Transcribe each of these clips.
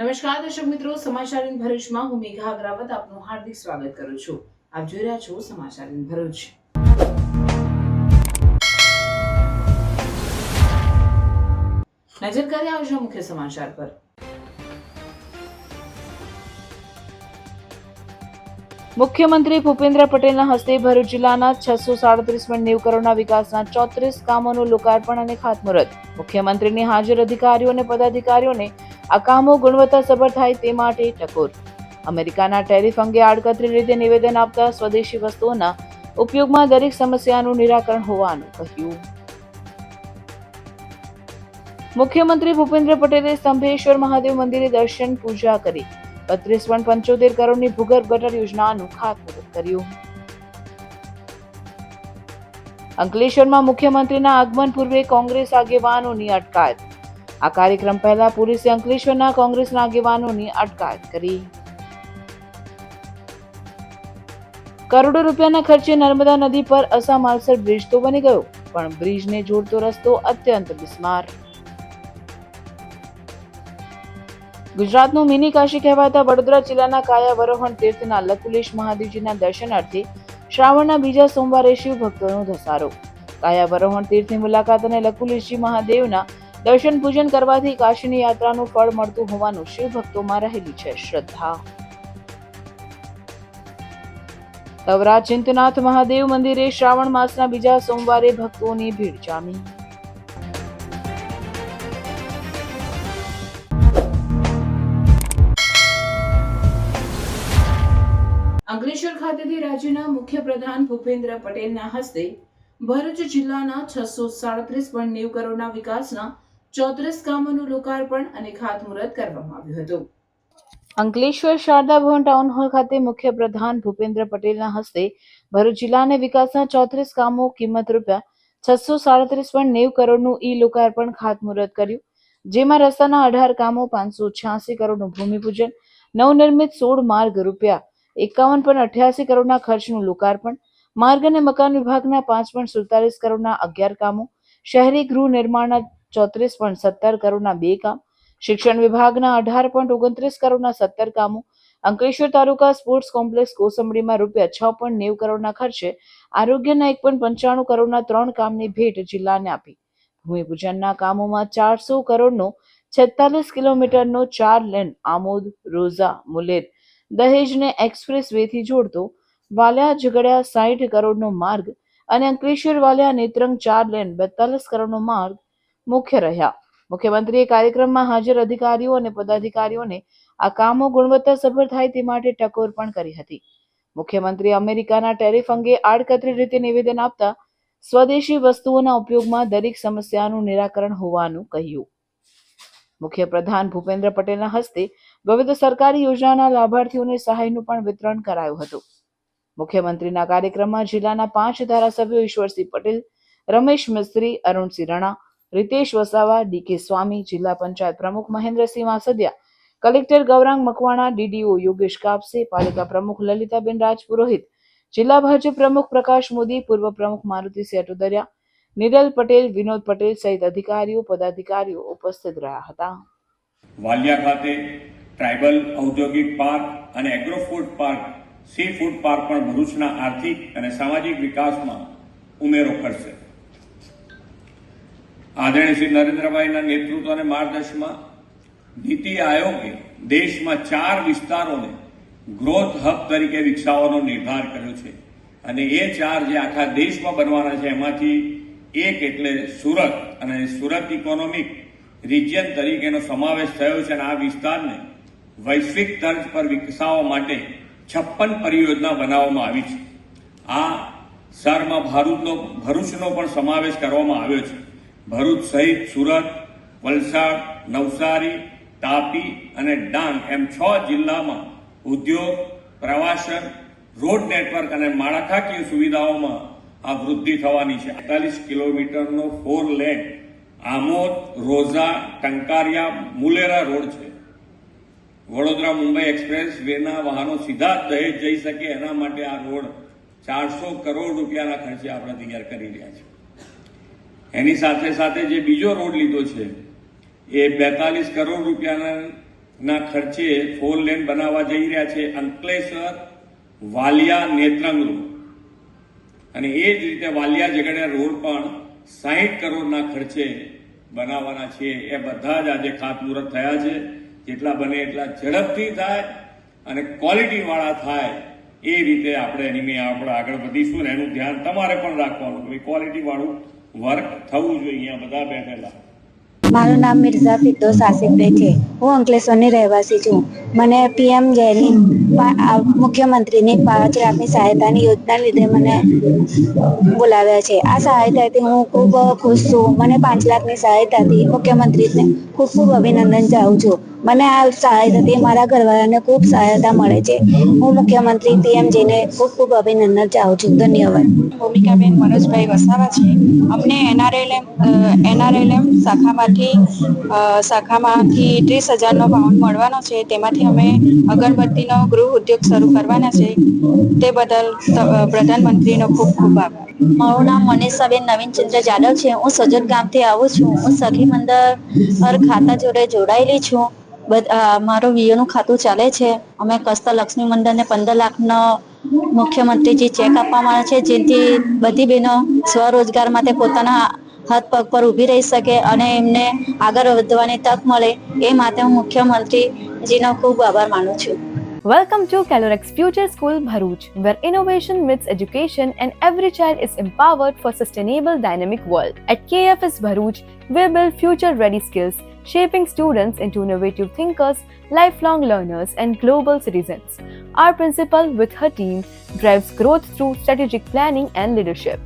નમસ્કાર દર્શક મિત્રો, સમાચાર ઇન ભરૂચમાં હું મેઘા અગ્રાવત આપનું હાર્દિક સ્વાગત કરું છું. આપ જોઈ રહ્યા છો સમાચાર ઇન ભરૂચ. નજર કરીએ આજના મુખ્ય સમાચાર પર. મુખ્યમંત્રી ભૂપેન્દ્ર પટેલના હસ્તે ભરૂચ જિલ્લાના 637.90 કરોડના વિકાસના 34 કામોનું લોકાર્પણ અને ખાતમુહૂર્ત. મુખ્યમંત્રીની હાજર અધિકારીઓ અને પદાધિકારીઓને આ કામો ગુણવત્તાસભર થાય તે માટે ટકોર. અમેરિકાના ટેરિફ અંગે આડકતરી રીતે નિવેદન આપતા સ્વદેશી વસ્તુઓના ઉપયોગમાં દરેક સમસ્યાનું નિરાકરણ હોવાનું કહ્યું. મુખ્યમંત્રી ભૂપેન્દ્ર પટેલે સ્તંભેશ્વર મહાદેવ મંદિરે દર્શન પૂજા કરી 32.75 કરોડની ભૂગર્ભ ગટર યોજનાનું ખાતમુહૂર્ત કર્યું. અંકલેશ્વરમાં મુખ્યમંત્રીના આગમન પૂર્વે કોંગ્રેસ આગેવાનોની અટકાયત. આ કાર્યક્રમ પહેલા પોલીસે અંકલેશ્વરના કોંગ્રેસના આગેવાનોની અટકાયત કરી. કરોડો રૂપિયાના ખર્ચે નર્મદા નદી પર અસામાલસર બ્રિજ તો બની ગયો, પણ બ્રિજને જોડતો રસ્તો અત્યંત બિસ્માર. ગુજરાતનું મિની કાશી કહેવાતા વડોદરા જિલ્લાના કાયાવરોહણ તીર્થના લકુલેશ મહાદેવજીના દર્શનાર્થે શ્રાવણના બીજા સોમવારે શિવ ભક્તોનો ધસારો. કાયાવરોહણ તીર્થની મુલાકાત અને લકુલેશજી મહાદેવના દર્શન પૂજન કરવાથી કાશીની યાત્રાનું ફળ મળતું હોવાનું શિવ ભક્તોમાં રહેલી છે શ્રદ્ધા. તવરા ચિંતનાથ મહાદેવ મંદિરે શ્રાવણ માસના બીજા સોમવારે ભક્તોની ભીડ જામી. અંકલેશ્વર ખાતેથી રાજ્યના મુખ્યપ્રધાન ભૂપેન્દ્ર પટેલના હસ્તે ભરૂચ જિલ્લાના 637.90 કરોડના વિકાસના 34 કામોનું લોકાર્પણ અને ખાતમુહૂર્ત કરવામાં આવ્યું હતું. અંકલેશ્વર શારદા ભવન ટાઉન હોલ ખાતે મુખ્યપ્રધાન ભૂપેન્દ્ર પટેલના હસ્તે ભરૂચ જિલ્લાને વિકાસના 34 કામો કિંમત રૂપિયા 637.90 કરોડનું લોકાર્પણ ખાતમુહૂર્ત કર્યું. જેમાં રસ્તાના 18 કામો, 586 કરોડનું ભૂમિપૂજન, નવનિર્મિત 16 માર્ગ રૂપિયા 51.88 કરોડના ખર્ચનું લોકાર્પણ, માર્ગ અને મકાન વિભાગના 5.47 કરોડના 11 કામો, શહેરી ગૃહ નિર્માણના 34.17 કરોડના 2 કામ, શિક્ષણ વિભાગના 18.29 કરોડના 17 કામો, અંકલેશ્વર તાલુકા સ્પોર્ટ્સ કોમ્પ્લેક્સ કોસંબડીમાં રૂપિયા 6.90 કરોડના ખર્ચે આરોગ્યના 1.95 કરોડના 3 કામની ભેટ જિલ્લાને આપી. ભૂમિપૂજનના કામોમાં 400 કરોડનો 46 કિલોમીટરનો 4 લેન આમોદ, રોઝા, મુલેર, દહેજને એક્સપ્રેસ વેથી જોડતો વાલિયા ઝઘડિયા 60 કરોડનો માર્ગ અને અંકલેશ્વર વાલિયા નેત્રંગ 4 લેન 42 કરોડનો માર્ગ મુખ્ય રહ્યા. મુખ્યમંત્રીએ કાર્યક્રમમાં હાજર અધિકારીઓ અને પદાધિકારીઓને આ કામો ગુણવત્તાસભર થાય તે માટે ટકોર પણ કરી હતી. મુખ્યમંત્રીએ અમેરિકાના ટેરિફ અંગે આડકતરી રીતે નિવેદન આપતા સ્વદેશી વસ્તુઓના ઉપયોગમાં દરેક સમસ્યાનું નિરાકરણ હોવાનું કહ્યું. મુખ્યપ્રધાન ભૂપેન્દ્ર પટેલના હસ્તે વિવિધ સરકારી યોજનાના લાભાર્થીઓને સહાયનું પણ વિતરણ કરાયું હતું. મુખ્યમંત્રીના કાર્યક્રમમાં જિલ્લાના 5 ધારાસભ્યો ઈશ્વરસિંહ પટેલ, રમેશ મિસ્ત્રી, અરુણસિંહ રાણા, રીતેશ વસાવા, ડીકે સ્વામી, જિલ્લા પંચાયત પ્રમુખ મહેન્દ્રસિંહ વાસદિયા, કલેક્ટર ગૌરાંગ મકવાણા, ડીડીઓ યોગેશ કાપસે, પાલિકા પ્રમુખ લલિતાબેન રાજપુરોહિત, જિલ્લા ભાજપ પ્રમુખ પ્રકાશ મોદી, પૂર્વ પ્રમુખ મારુતિસિંહ અટોદરિયા, નિરલ પટેલ, વિનોદ પટેલ સહિત અધિકારીઓ પદાધિકારીઓ ઉપસ્થિત રહ્યા હતા. વાલિયા ખાતે ટ્રાઇબલ ઔદ્યોગિક પાર્ક અને agro food park, C food park પણ ભરૂચના આર્થિક અને સામાજિક વિકાસમાં ઉમેરો કરશે. આદરણીય શ્રી નરેન્દ્રભાઈના નેતૃત્વ અને માર્ગદર્શનમાં નીતિ આયોગે દેશમાં 4 વિસ્તારોને ગ્રોથ હબ તરીકે વિકસાવવાનો નિર્ધાર કર્યો છે અને એ 4 જે આખા દેશમાં બનવાના છે એમાંથી એક એટલે સુરત, અને સુરત ઇકોનોમિક રિજિયન તરીકેનો સમાવેશ થયો છે અને આ વિસ્તારને વૈશ્વિક તર્જ પર વિકસાવવા માટે 56 પરિયોજના બનાવવામાં આવી છે. આ શહેરમાં ભરૂચનો પણ સમાવેશ કરવામાં આવ્યો છે. ભરૂચ સહિત સુરત, વલસાડ, નવસારી, તાપી અને ડાંગ એમ 6 જિલ્લામાં ઉદ્યોગ, પ્રવાસન, રોડ નેટવર્ક અને માળખાકીય સુવિધાઓમાં આ વૃદ્ધિ થવાની છે. 48 કિલોમીટરનો 4 લેન આમોદ, રોઝા, ટંકારિયા, મુલેરા રોડ છે. વડોદરા મુંબઈ એક્સપ્રેસ વેના વાહનો સીધા દહેજ જઈ શકે એના માટે આ રોડ 400 કરોડ રૂપિયાના ખર્ચે આપણે તૈયાર કરી રહ્યા છે. એની સાથે સાથે જે બીજો રોડ લીધો છે એ 42 કરોડ રૂપિયાના ના ખર્ચે 4 લેન બનાવવા જઈ રહ્યા છે અંકલેશ્વર વાલિયા નેત્રંગ રોડ, અને એ જ રીતે વાલિયા ઝઘડિયા રોડ પણ 60 કરોડના ખર્ચે બનાવવાના છે. એ બધા જ આજે ખાતમુહૂર્ત થયા છે. જેટલા બને એટલા ઝડપથી થાય અને ક્વોલિટી વાળા થાય એ રીતે આપણે એની આપણે આગળ વધીશું. ને એનું ધ્યાન તમારે પણ રાખવાનું કે ક્વોલિટી વાળું વર્ક થવું જોઈએ. અહીંયા બધા બેઠેલા. મારું નામ મિર્ઝા ફિરદોસ આસિફભાઈ છે. હું અંકલેશ્વરની રહેવાસી છું. મને પીએમ જેની મુખ્યમંત્રીની 5 લાખની સહાયતાની યોજના લીધે મને બોલાવ્યા છે. આ સહાયતાથી હું ખૂબ ખુશ છું. મને 5 લાખની સહાયતાથી મુખ્યમંત્રીને ખૂબ ખૂબ અભિનંદન ચાહું છું. મને આ સહાયતાથી મારા ઘરવાળાને ખૂબ સહાયતા મળે છે. હું મુખ્યમંત્રી પીએમજીને ખૂબ ખૂબ અભિનંદન ચાહું છું. ધન્યવાદ. ભૂમિકાબેન મનોજભાઈ વસાવા છે. અમને એનઆરએલએમ શાખામાંથી 30,000નો પાઉન્ડ મળવાનો છે. તેમાંથી અમે અગરબત્તીનો ગૃહ ઉદ્યોગ શરૂ કરવાના છે. તે બદલ પ્રધાનમંત્રીનો ખૂબ ખૂબ આભાર. મારું નામ મનીષાબેન નવીનચંદ્ર જાદવ છે. હું સજોદ ગામથી આવું છું. હું સખી મંડળ ખાતા જોડે જોડાયેલી છું. મારું વીઓનું ખાતું ચાલે છે. અમે કસ્તા લક્ષ્મી મંડળને 15 લાખનો મુખ્યમંત્રીજી ચેક આપવામાં આવે છે, જેથી બધી બહેનો સ્વરોજગાર માટે પોતાના હાથ પગ પર ઊભી રહી શકે અને એમને આગળ વધવાની તક મળે, એ માટે હું મુખ્યમંત્રીજીનો ખૂબ આભાર માનું છું. Welcome to Calorex Future School Bharuch, where innovation meets education and every child is empowered for sustainable dynamic world. At KFS Bharuch, we build future-ready skills, shaping students into innovative thinkers, lifelong learners, and global citizens. Our principal, with her team, drives growth through strategic planning and leadership.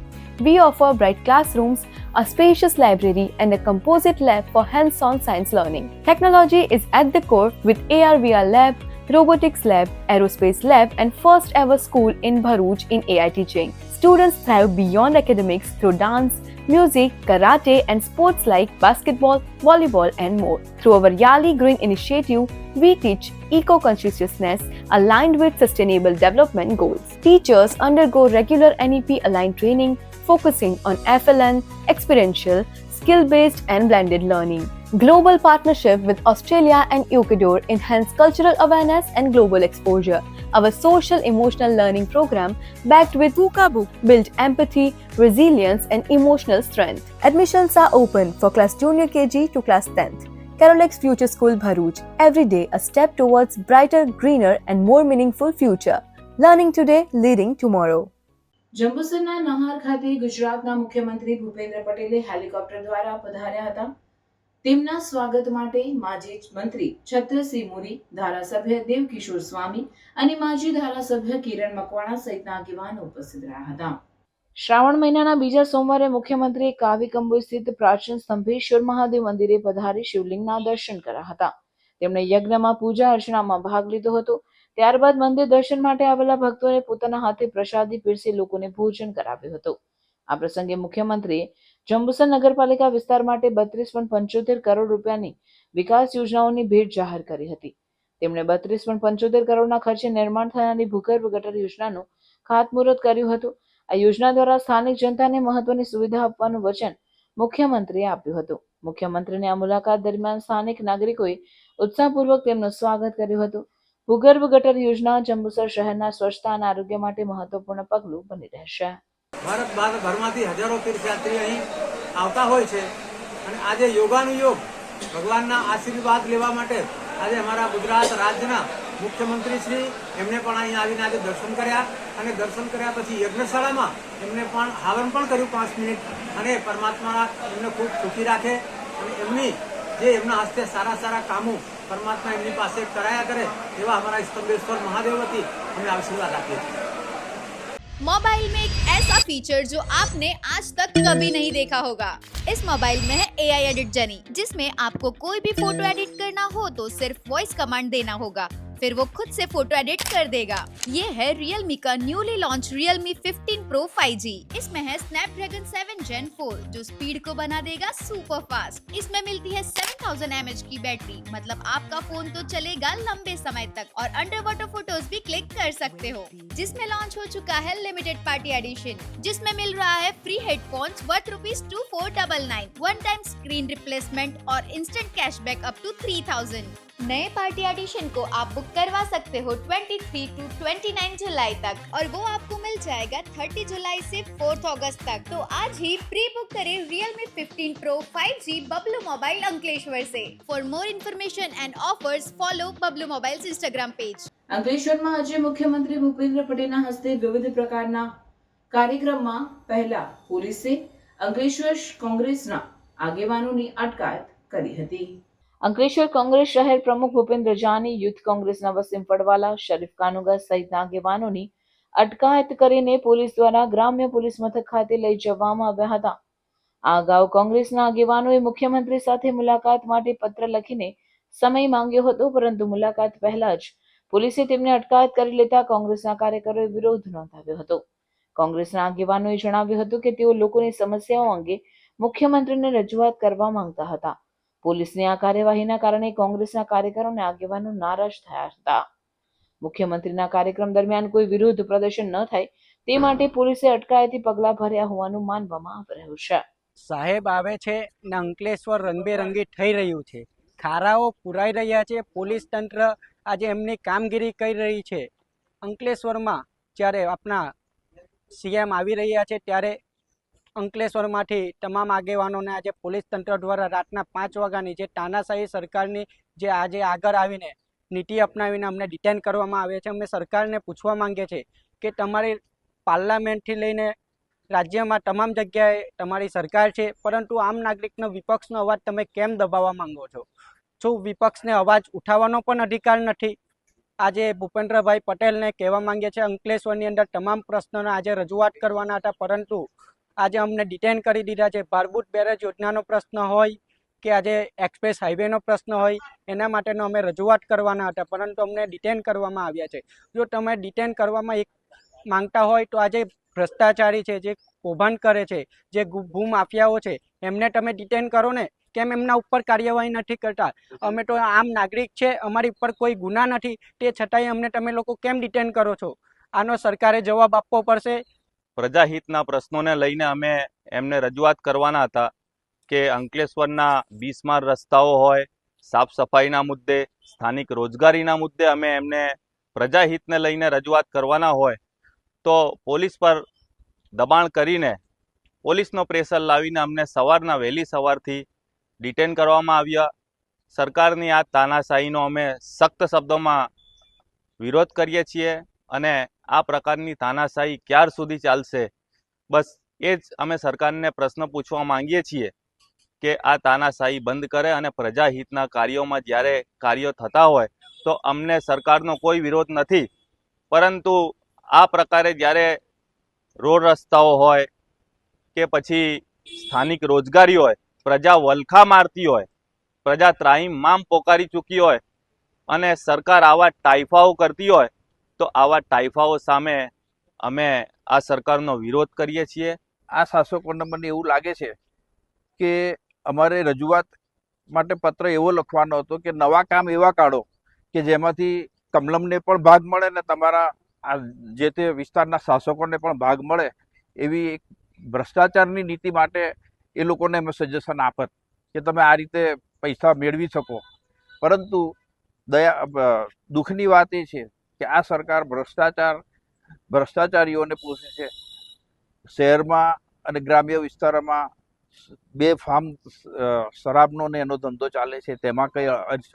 We offer bright classrooms, a spacious library, and a composite lab for hands-on science learning. Technology is at the core with AR/VR lab, robotics lab, aerospace lab, and first ever school in Bharuch in AI teaching. Students thrive beyond academics through dance, music, karate, and sports like basketball, volleyball, and more. Through our Yali Green initiative, we teach eco-consciousness aligned with sustainable development goals. Teachers undergo regular NEP-aligned training, focusing on FLN, experiential, skill-based, and blended learning. Global partnership with Australia and Ecuador enhance cultural awareness and global exposure. Our social emotional learning program, backed with Puka Book, build empathy, resilience, and emotional strength. Admissions are open for class junior KG to class 10th. Calorex Future School Bharuch, every day a step towards brighter, greener, and more meaningful future. Learning today, leading tomorrow. જંબુસરના નહાર ખાતે ગુજરાતના મુખ્યમંત્રી ભૂપેન્દ્ર પટેલે helicopter દ્વારા પધાર્યા હતા. તેમના સ્વાગત માટે માજી મંત્રી છત્રસિંહ મુરી, ધારાસભ્ય દેવકિશોર સ્વામી અને માજી ધારાસભ્ય કિરણ મકવાણા સહિતના આગેવાનો ઉપસ્થિત રહ્યા હતા. શ્રાવણ મહિનાના બીજા સોમવારે મુખ્યમંત્રીએ કાવીકંબુ સ્થિત પ્રાચીન સ્તંભેશ્વર મહાદેવ મંદિરે પધારી શિવલિંગના દર્શન કર્યા હતા. તેમણે યજ્ઞમાં પૂજા અર્ચનામાં ભાગ લીધો હતો. ત્યારબાદ મંદિર દર્શન માટે આવેલા ભક્તોને પોતાના હાથે પ્રસાદી પીરસી લોકોને ભોજન કરાવ્યું હતું. આ પ્રસંગે મુખ્યમંત્રીએ જંબુસર નગરપાલિકા વિસ્તાર માટે 32.75 કરોડ રૂપિયાની વિકાસ યોજનાઓની ભેટ જાહેર કરી હતી. તેમણે 32.75 કરોડના ખર્ચે નિર્માણ થનારી ભૂગર્ભ ગટર યોજનાનું ખાતમુહૂર્ત કર્યું હતું. આ યોજના દ્વારા સ્થાનિક જનતાને મહત્વની સુવિધા આપવાનું વચન મુખ્યમંત્રીએ આપ્યું હતું. મુખ્યમંત્રીની આ મુલાકાત દરમિયાન સ્થાનિક નાગરિકોએ ઉત્સાહપૂર્વક તેમનું સ્વાગત કર્યું હતું. ભૂગર્ભ ગટર યોજના જંબુસર શહેરના સ્વચ્છતા અને આરોગ્ય માટે મહત્વપૂર્ણ પગલું બની રહેશે. ભારતભરમાંથી હજારો તીર્થયાત્રી અહીં આવતા હોય છે અને આજે યોગાનું યોગ ભગવાનના આશીર્વાદ લેવા માટે આજે અમારા ગુજરાત રાજ્યના મુખ્યમંત્રી શ્રી એમને પણ અહીં આવીને આજે દર્શન કર્યા અને દર્શન કર્યા પછી યજ્ઞશાળામાં એમને પણ હવન પણ કર્યું 5 મિનિટ અને પરમાત્મા એમને ખૂબ સુખી રાખે અને એમની જે એમના હસ્તે સારા સારા કામો પરમાત્મા એમની પાસે કરાયા કરે એવા અમારા સ્તંભેશ્वर महादेव वती हमें आशीर्वाद આપીએ છીએ. मोबाइल में एक ऐसा फीचर जो आपने आज तक कभी नहीं देखा होगा. इस मोबाइल में है AI एडिट जनी, जिसमें आपको कोई भी फोटो एडिट करना हो तो सिर्फ वॉइस कमांड देना होगा, फिर वो खुद से फोटो एडिट कर देगा. ये है Realme का newly launch Realme 15 Pro 5G. इसमें है Snapdragon 7 Gen 4 जो स्पीड को बना देगा सुपर फास्ट. इसमें मिलती है 7000 mAh की बैटरी, मतलब आपका फोन तो चलेगा लंबे समय तक और अंडर वाटर फोटोज भी क्लिक कर सकते हो. जिसमें लॉन्च हो चुका है लिमिटेड पार्टी एडिशन, जिसमें मिल रहा है free headphones worth ₹2499, one time screen replacement और इंस्टेंट कैशबैक अप टू 3000. नए पार्टी एडिशन को आप बुक करवा सकते हो 23 to 29 जुलाई तक और वो आपको मिल जाएगा 30 जुलाई से 4 अगस्त तक। तो आज ही प्री बुक करें Realme 15 Pro 5G Bablu mobile Ankleshwar से। For more information and offers follow Bablu mobiles Instagram page. અંકલેશ્વરમાં આજે મુખ્યમંત્રી ભૂપેન્દ્ર પટેલના હસ્તે વિવિધ પ્રકારના કાર્યક્રમમાં પહેલા પોલીસે અંકલેશ્વર કોંગ્રેસના આગેવાનોની અટકાયત કરી હતી। અંકલેશ્વર કોંગ્રેસ શહેર પ્રમુખ ભૂપેન્દ્ર જાની, યુથ કોંગ્રેસના વસીમ પડવાલા, શરીફ કાનુગા સહિતના આગેવાનોની અટકાયત કરીને પોલીસ દ્વારા ગ્રામ્ય પોલીસ મથક ખાતે લઈ જવામાં આવ્યા હતા। આ અગાઉ કોંગ્રેસના આગેવાનોએ મુખ્યમંત્રી સાથે મુલાકાત માટે પત્ર લખીને સમય માંગ્યો હતો, પરંતુ મુલાકાત પહેલા જ પોલીસે તેમને અટકાયત કરી લેતા કોંગ્રેસના કાર્યકરોએ વિરોધ નોંધાવ્યો હતો। કોંગ્રેસના આગેવાનોએ જણાવ્યું હતું કે તેઓ લોકોની સમસ્યાઓ અંગે મુખ્યમંત્રીને રજૂઆત કરવા માંગતા હતા। પોલીસની આ કાર્યવાહીના કારણે કોંગ્રેસના કાર્યકરો અને આગેવાનો નારાજ થયા હતા। મુખ્યમંત્રીના કાર્યક્રમ દરમિયાન કોઈ વિરોધ પ્રદર્શન ન થાય તે માટે પોલીસે અટકાયતી પગલાં ભર્યા હોવાનું માનવામાં આવી રહ્યું છે। સાહેબ આવે છે ને અંકલેશ્વર રંગબેરંગી થઈ રહ્યું છે, ખારાઓ પુરાઈ રહ્યા છે, પોલીસ તંત્ર આજે એમની કામગીરી કરી રહી છે। અંકલેશ્વરમાં જ્યારે આપણા સીએમ આવી રહ્યા છે ત્યારે અંકલેશ્વરમાંથી તમામ આગેવાનોને આજે પોલીસ તંત્ર દ્વારા રાતના 5 વાગ્યાની જે તાનાશાહી સરકારની જે આજે આગળ આવીને નીતિ અપનાવીને અમને ડિટેન કરવામાં આવે છે, અમે સરકારને પૂછવા માંગીએ છીએ કે તમારી પાર્લામેન્ટથી લઈને રાજ્યમાં તમામ જગ્યાએ તમારી સરકાર છે, પરંતુ આમ નાગરિકનો વિપક્ષનો અવાજ તમે કેમ દબાવવા માંગો છો? શું વિપક્ષને અવાજ ઉઠાવવાનો પણ અધિકાર નથી? આજે ભૂપેન્દ્રભાઈ પટેલને કહેવા માંગે છે અંકલેશ્વરની અંદર તમામ પ્રશ્નોને આજે રજૂઆત કરવાના હતા, પરંતુ આજે અમને ડિટેન કરી દીધા છે। ભારભૂત બેરેજ યોજનાનો પ્રશ્ન હોય કે આજે એક્સપ્રેસ હાઈવેનો પ્રશ્ન હોય, એના માટેનો અમે રજૂઆત કરવાના હતા, પરંતુ અમને ડિટેન કરવામાં આવ્યા છે। જો તમે ડિટેન કરવામાં એક માંગતા હોય તો આજે ભ્રષ્ટાચારી છે, જે કૌભાંડ કરે છે, જે ભૂમાફિયાઓ છે, એમને તમે ડિટેન કરો ને, કેમ એમના ઉપર કાર્યવાહી નથી કરતા? અમે તો આમ નાગરિક છે, અમારી ઉપર કોઈ ગુના નથી, તે છતાંય અમને તમે લોકો કેમ ડિટેન કરો છો? આનો સરકારે જવાબ આપવો પડશે। પ્રજાહિતના પ્રશ્નોને લઈને અમે એમને રજૂઆત કરવાના હતા કે અંકલેશ્વરના બિસ્માર રસ્તાઓ હોય, સાફ સફાઈના મુદ્દે, સ્થાનિક રોજગારીના મુદ્દે અમે એમને પ્રજાહિતને લઈને રજૂઆત કરવાના હોય તો પોલીસ પર દબાણ કરીને, પોલીસનો પ્રેશર લાવીને અમને વહેલી સવારથી ડિટેન કરવામાં આવ્યા। સરકારની આ તાનાશાહીનો અમે સખ્ત શબ્દોમાં વિરોધ કરીએ છીએ અને આ પ્રકારની તાનાશાહી ક્યાર સુધી ચાલશે? બસ એ જ અમે સરકારને પ્રશ્ન પૂછવા માંગીએ છીએ કે આ તાનાશાહી બંધ કરે અને પ્રજાહિતના કાર્યોમાં જ્યારે કાર્યો થતા હોય તો અમને સરકારનો કોઈ વિરોધ નથી, પરંતુ આ પ્રકારે જ્યારે રોડ રસ્તાઓ હોય કે પછી સ્થાનિક રોજગારી હોય, પ્રજા વલખા મારતી હોય, પ્રજા ત્રાહિમામ પોકારી ચૂકી હોય અને સરકાર આવા ટાઈફાઓ કરતી હોય તો આવા ટાઈફાઓ સામે અમે આ સરકારનો વિરોધ કરીએ છીએ। આ શાસકોને મને એવું લાગે છે કે અમારે રજૂઆત માટે પત્ર એવો લખવાનો હતો કે નવા કામ એવા કાઢો કે જેમાંથી કમલમને પણ ભાગ મળે ને તમારા આ જે તે વિસ્તારના શાસકોને પણ ભાગ મળે, એવી એક ભ્રષ્ટાચારની નીતિ માટે એ લોકોને અમે સજેશન આપત કે તમે આ રીતે પૈસા મેળવી શકો। પરંતુ દુઃખની વાત એ છે કે આ સરકાર ભ્રષ્ટાચારીઓને પોષે છે। શહેરમાં અને ગ્રામ્ય વિસ્તારોમાં બેફામ શરાબનો ને એનો ધંધો ચાલે છે, તેમાં કંઈ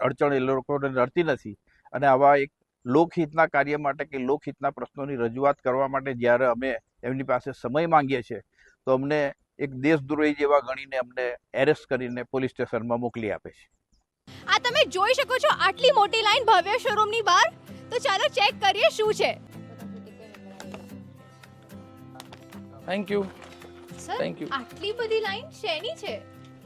અડચણ એ લોકોને નડતી નથી। અને આવા એક લોકહિતના કાર્ય માટે કે લોકહિતના પ્રશ્નોની રજૂઆત કરવા માટે જ્યારે અમે એમની પાસે સમય માંગીએ છીએ તો અમને એક દેશદ્રોહી જેવા ગણીને અમને એરેસ્ટ કરીને પોલીસ સ્ટેશનમાં મોકલી આપે છે। આ તમે જોઈ શકો છો આટલી મોટી લાઈન ભવ્ય શોરૂમની બહાર, તો ચાલો ચેક કરીએ શું છે। Thank you. સર, આટલી બધી લાઈન શેની છે?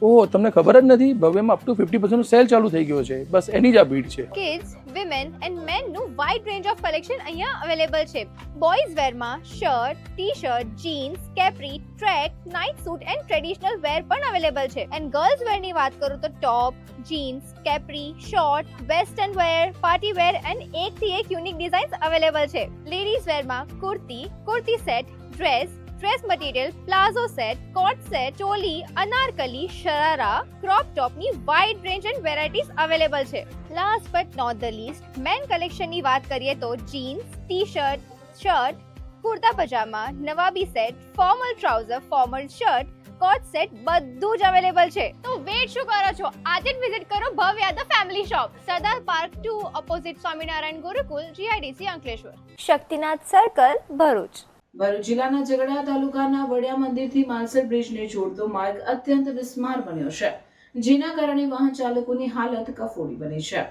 ઓહ, તમને ખબર જ નથી? ભવ્યમાં અપ ટુ 50% સેલ ચાલુ થઈ ગયો છે, બસ એની જ આ ભીડ છે। કિડ્સ, વિમેન એન્ડ મેન નું વાઇડ રેન્જ ઓફ કલેક્શન અહીંયા અવેલેબલ છે। બોયઝ વેરમાં shirt, T-shirt, jeans, capri, track, night suit and traditional wear પણ અવેલેબલ છે। એન્ડ ગર્લ્સ વેરની વાત કરું તો top, jeans, capri, short, western wear, party wear and એકથી એક યુનિક ડિઝાઇન્સ અવેલેબલ છે। લેડીઝ વેરમાં kurti, kurti set, dress, dress material, palazzo set, coat set, choli, anarkali, sharara, crop ટોપની wide range and varieties available છે. Last but not the least, men કલેક્શનની વાત કરીએ તો jeans, T-shirt, shirt, kurta pajama, નવાબી set, formal trouser, formal shirt, coat set બધું જ અવેલેબલ છે. તો વેટ શું કરો છો? આજે જ વિઝિટ કરો ભવ્ય the family shop, Sardar park 2 opposite Swaminarayan Gurukul, GIDC Ankleshwar. Shaktinath circle, Bharuch. Bharuch જિલ્લાના ઝઘડા તાલુકાના વડિયા મંદિરથી માલસર બ્રિજને જોડતો માર્ગ અત્યંત બિસ્માર બન્યો છે, જેના કારણે વાહન ચાલકોની હાલત કફોડી બની છે.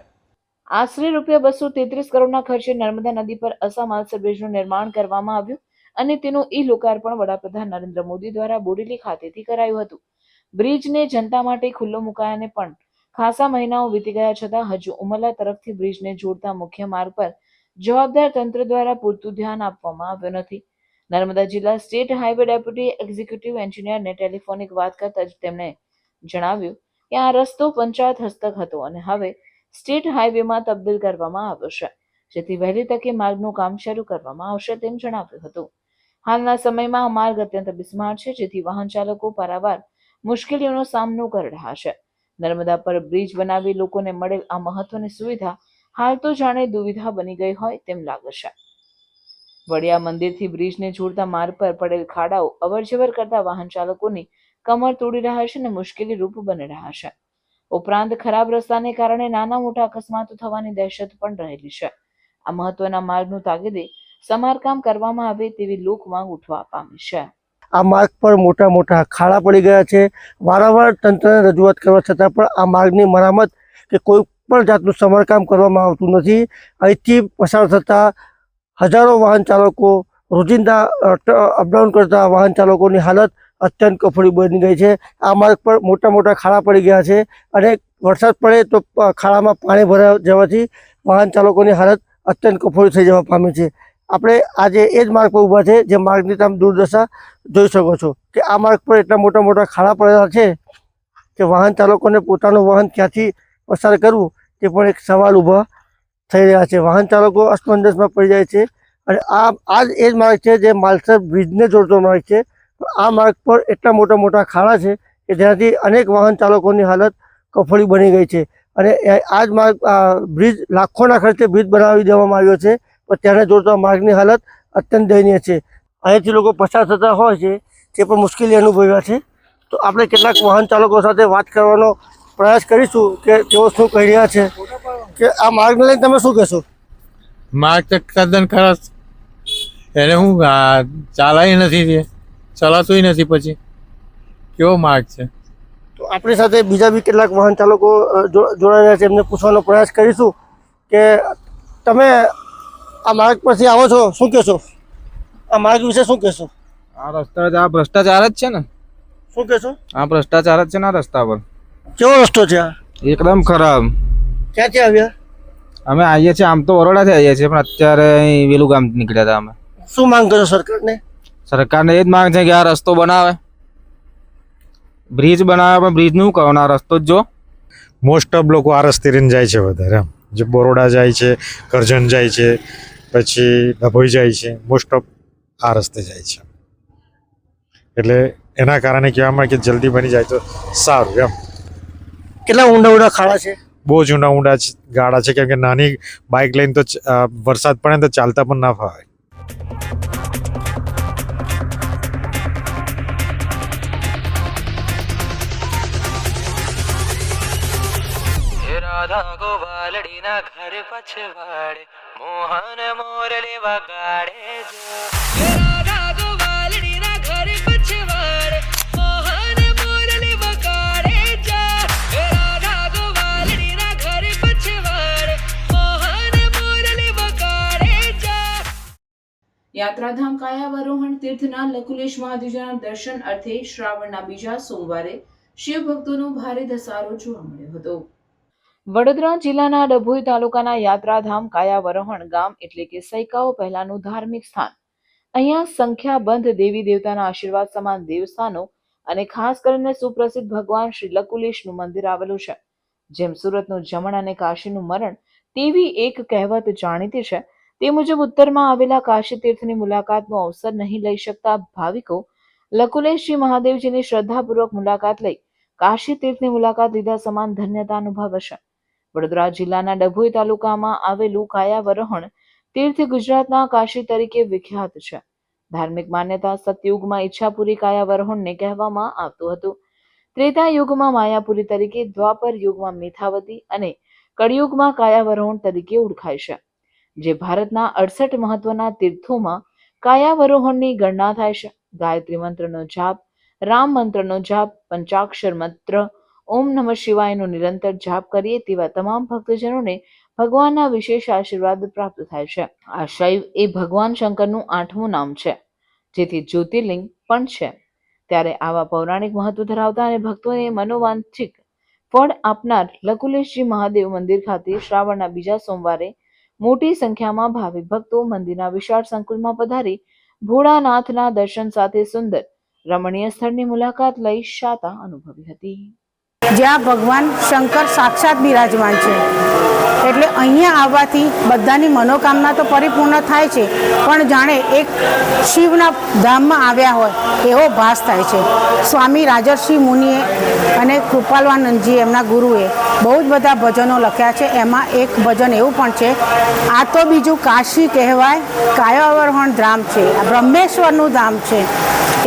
આશરે ₹233 કરોડના ખર્ચે નર્મદા નદી પર અસા માલસર બ્રિજનું નિર્માણ કરવામાં આવ્યું અને તેનું લોકાર્પણ વડાપ્રધાન નરેન્દ્ર મોદી દ્વારા બોડેલી ખાતેથી કરાયું હતું. બ્રિજને જનતા માટે ખુલ્લો મુકાયાને પણ ખાસા મહિનાઓ વીતી ગયા છતાં હજુ ઉમરલા તરફથી બ્રિજને જોડતા મુખ્ય માર્ગ પર જવાબદાર તંત્ર દ્વારા પૂરતું ધ્યાન આપવામાં આવ્યું નથી. નર્મદા જિલ્લા સ્ટેટ હાઈવે ડેપ્યુટી એક્ઝિક્યુટિવ એન્જિનિયરને ટેલિફોનિક વાત કરતા જ તેમણે જણાવ્યું કે આ રસ્તો પંચાયત હસ્તક હતો અને હવે સ્ટેટ હાઈવેમાં તબદીલ કરવામાં આવ્યો છે, જેથી વહેલી તકે માર્ગનું કામ શરૂ કરવામાં આવશે તેમ જણાવ્યું હતું. હાલના સમયમાં આ માર્ગ અત્યંત બિસ્માર છે, જેથી વાહન ચાલકો પારાવાર મુશ્કેલીઓનો સામનો કરી રહ્યા છે. નર્મદા પર બ્રિજ બનાવી લોકોને મળેલ આ મહત્વની સુવિધા હાલ તો જાણે દુવિધા બની ગઈ હોય તેમ લાગે છે. વડિયા મંદિરથી બ્રિજને જોડતા માર્ગ પર પડેલ ખાડાઓ અવરજવર કરતા વાહન ચાલકોની કમર તોડી રહ્યા છે અને મુશ્કેલી રૂપ બની રહ્યા છે. ઉપરાંત ખરાબ રસ્તાને કારણે નાના મોટા અકસ્માતો થવાની દહેશત પણ રહેલી છે. આ મહત્વના માર્ગનું તાકીદે સમારકામ કરવામાં આવે તેવી લોક માંગ ઉઠવા પામી છે. આ માર્ગ પર મોટા મોટા ખાડા પડી ગયા છે. વારંવાર તંત્રને રજૂઆત કરવા છતાં પણ આ માર્ગની મરામત કે કોઈ પણ જાતનું સમારકામ કરવામાં આવતું નથી. અહીંથી પસાર થતા હજારો વાહન ચાલકો, રોજિંદા અપડાઉન કરતા વાહન ચાલકોની હાલત અત્યંત કફોડી બની ગઈ છે. આ માર્ગ પર મોટા મોટા ખાડા પડી ગયા છે અને વરસાદ પડે તો ખાડામાં પાણી ભરાઈ જવાથી વાહન ચાલકોની હાલત અત્યંત કફોડી થઈ જવા પામી છે. આપણે આજે એ જ માર્ગ પર ઊભા છે, જે માર્ગની તમે દુર્દશા જોઈ શકો છો કે આ માર્ગ પર એટલા મોટા મોટા ખાડા પડેલા છે કે વાહન ચાલકોને પોતાનું વાહન ક્યાંથી પસાર કરવું તે પણ એક સવાલ ઊભા થઈ રહ્યા છે. વાહન ચાલકો અસમંજસમાં પડી જાય છે અને આ જ એ જ માર્ગ છે જે માલસર બ્રિજને જોડતો માર્ગ છે. આ માર્ગ પર એટલા મોટા મોટા ખાડા છે કે જેનાથી અનેક વાહન ચાલકોની હાલત કફોડી બની ગઈ છે અને આ જ માર્ગ બ્રિજ લાખોના ખર્ચે બ્રિજ બનાવી દેવામાં આવ્યો છે, પણ તેને જોડતા માર્ગની હાલત અત્યંત દયનીય છે. અહીંથી લોકો પસાર થતા હોય છે તે પણ મુશ્કેલી અનુભવ્યા છે. તો આપણે કેટલાક વાહન ચાલકો સાથે વાત કરવાનો પ્રયાસ કરીશું કે તેઓ શું કહી રહ્યા છે કે આ માર્ગને લઈને તમે શું કહેશો? માર્ગ તો તદ્દન ખરાબ, એને હું ચાલાય નથી, ચલાતું નથી, પછી કેવો માર્ગ છે. તો આપણી સાથે બીજા બી કેટલાક વાહન ચાલકો જોડાઈ રહ્યા છે, એમને પૂછવાનો પ્રયાસ કરીશું કે તમે આ માર્ગ પરથી આવો છો, શું કહેશો? આ માર્ગ વિશે શું કહેશો? આ રસ્તા આ ભ્રષ્ટાચાર જ છે ને. શું કહેશો? આ ભ્રષ્ટાચાર જ છે ને આ રસ્તા પર. કેવો રસ્તો છે આ? એકદમ ખરાબ. ક્યાંથી આવ્યા? અમે આવીએ છીએ, આમ તો બરોડાથી આવીએ છીએ, પણ અત્યારે અહીં વેલું ગામ નીકળ્યા હતા. અમે શું માંગ કરો સરકારને? સરકારને એ જ માંગ છે કે આ રસ્તો બનાવે, બ્રિજ બનાવે, પણ બ્રિજનું કહો આ રસ્તો જ જો. મોસ્ટ ઓફ લોકો આ રસ્તે રહીને જાય છે વધારે, એમ જે બરોડા જાય છે, કરજણ જાય છે, પછી ડભોઈ જાય છે, મોસ્ટ ઓફ આ રસ્તે જાય છે. એટલે એના કારણે કહેવામાં કે જલ્દી બની જાય તો સારું એમ. કેટલા ઊંડા ઊંડા ખાડા છે? બહુ જ ઊંડા ઊંડા ગાડા છે, કેમ કે નાની બાઇક લઈને તો વરસાદ પડે તો ચાલતા પણ ના ફાવે. રાધા ગોવાલડીના ઘર પછવાડે મોહન મોરલી વગાડે જો. રાધા ગોવાલડીના ઘર પછવાડે મોહન મોરલી વગાડે જા. રાધા ગોવાલડીના ઘર પછવાડે મોહન મોરલી વગાડે જા. યાત્રાધામ કાયાવરોહણ તીર્થના લકુલેશ મહાદેવના દર્શન અર્થે શ્રાવણના બીજા સોમવારે શિવ ભક્તોનો ભારે ધસારો જોવા મળ્યો હતો. વડોદરા જિલ્લાના ડભોઈ તાલુકાના યાત્રાધામ કાયાવરોહણ ગામ એટલે કે સૈકાઓ પહેલાનું ધાર્મિક સ્થાન. અહીંયા સંખ્યાબંધ દેવી દેવતાના આશીર્વાદ સમાન દેવસ્થાનો અને ખાસ કરીને સુપ્રસિદ્ધ ભગવાન શ્રી લકુલેશનું મંદિર આવેલું છે. જેમ સુરતનું જમણ અને કાશીનું મરણ તેવી એક કહેવત જાણીતી છે, તે મુજબ ઉત્તરમાં આવેલા કાશી તીર્થની મુલાકાતનો અવસર નહીં લઈ શકતા ભાવિકો લકુલેશજી મહાદેવજીની શ્રદ્ધાપૂર્વક મુલાકાત લઈ કાશી તીર્થની મુલાકાત લીધા સમાન ધન્યતા અનુભવશે. વડોદરા જિલ્લાના ડભોઈ તાલુકામાં આવેલું કાયાવરોહણ તીર્થ ગુજરાતના કાશી તરીકે વિખ્યાત છે. ધાર્મિક માન્યતા સતયુગમાં ઈચ્છાપુરી કાયાવરોહણને કહેવામાં આવતું હતું. ત્રેતા યુગમાં માયાપુરી તરીકે, દ્વાપર યુગમાં મિથાવતી અને કળિયુગમાં કાયાવરોહણ તરીકે ઓળખાય છે. જે ભારતના 68 મહત્વના તીર્થોમાં કાયાવરોહણની ગણના થાય છે. ગાયત્રી મંત્રનો જાપ, રામ મંત્રનો જાપ, પંચાક્ષર મંત્ર, ઓમ નમઃ શિવાયનો નિરંતર જાપ કરીએ તેવા તમામ ભક્તજનોને ભગવાનના વિશેષ આશીર્વાદ પ્રાપ્ત થાય છે. આ શૈવ એ ભગવાન શંકરનું 8મું નામ છે, જેથી જ્યોતિર્લિંગ પણ છે. ત્યારે આવા પૌરાણિક મહત્વ ધરાવતા અને ભક્તોને મનોવાંછિત ફળ આપનાર લકુલેશજી મહાદેવ મંદિર ખાતે શ્રાવણના બીજા સોમવારે મોટી સંખ્યામાં ભાવિક ભક્તો મંદિરના વિશાળ સંકુલમાં પધારી ભોળાનાથના દર્શન સાથે સુંદર રમણીય સ્થળની મુલાકાત લઈ શાતા અનુભવી હતી. જ્યાં ભગવાન શંકર સાક્ષાત બિરાજમાન છે, એટલે અહીંયા આવવાથી બધાની મનોકામના તો પરિપૂર્ણ થાય છે, પણ જાણે એક શિવના ધામમાં આવ્યા હોય એવો ભાસ થાય છે. સ્વામી રાજર્ષિ મુનિએ અને કૃપાલવાનંદજી એમના ગુરુએ બહુ જ બધા ભજનો લખ્યા છે. એમાં એક ભજન એવું પણ છે, આ તો બીજું કાશી કહેવાય, કાયાવરોહણ ધામ છે, આ બ્રહ્મેશ્વરનું ધામ છે.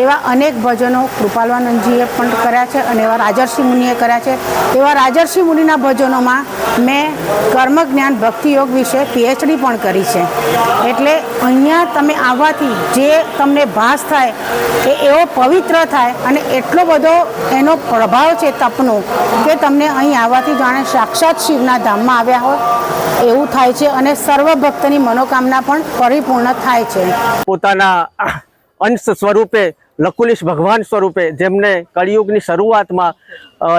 એવા અનેક ભજનો કૃપાલવાનંદજીએ પણ કર્યા છે અને એવા રાજર્ષિ મુનિએ કર્યા છે. એવા રાજર્ષિ મુનિના ભજનોમાં મેં કર્મ જ્ઞાન ભક્તિ યોગ વિશે PhD પણ કરી છે. એટલે અહીંયા તમે આવવાથી જે તમને ભાસ થાય એ એવો પવિત્ર થાય અને એટલો બધો એનો પ્રભાવ છે તપનો કે તમને અહીં આવવાથી જાણે સાક્ષાત શિવના ધામમાં આવ્યા હોય એવું થાય છે અને સર્વ ભક્તની મનોકામના પણ પરિપૂર્ણ થાય છે. પોતાના અંશ સ્વરૂપે લકુલિશ ભગવાન સ્વરૂપે જેમને કળિયુગની શરૂઆતમાં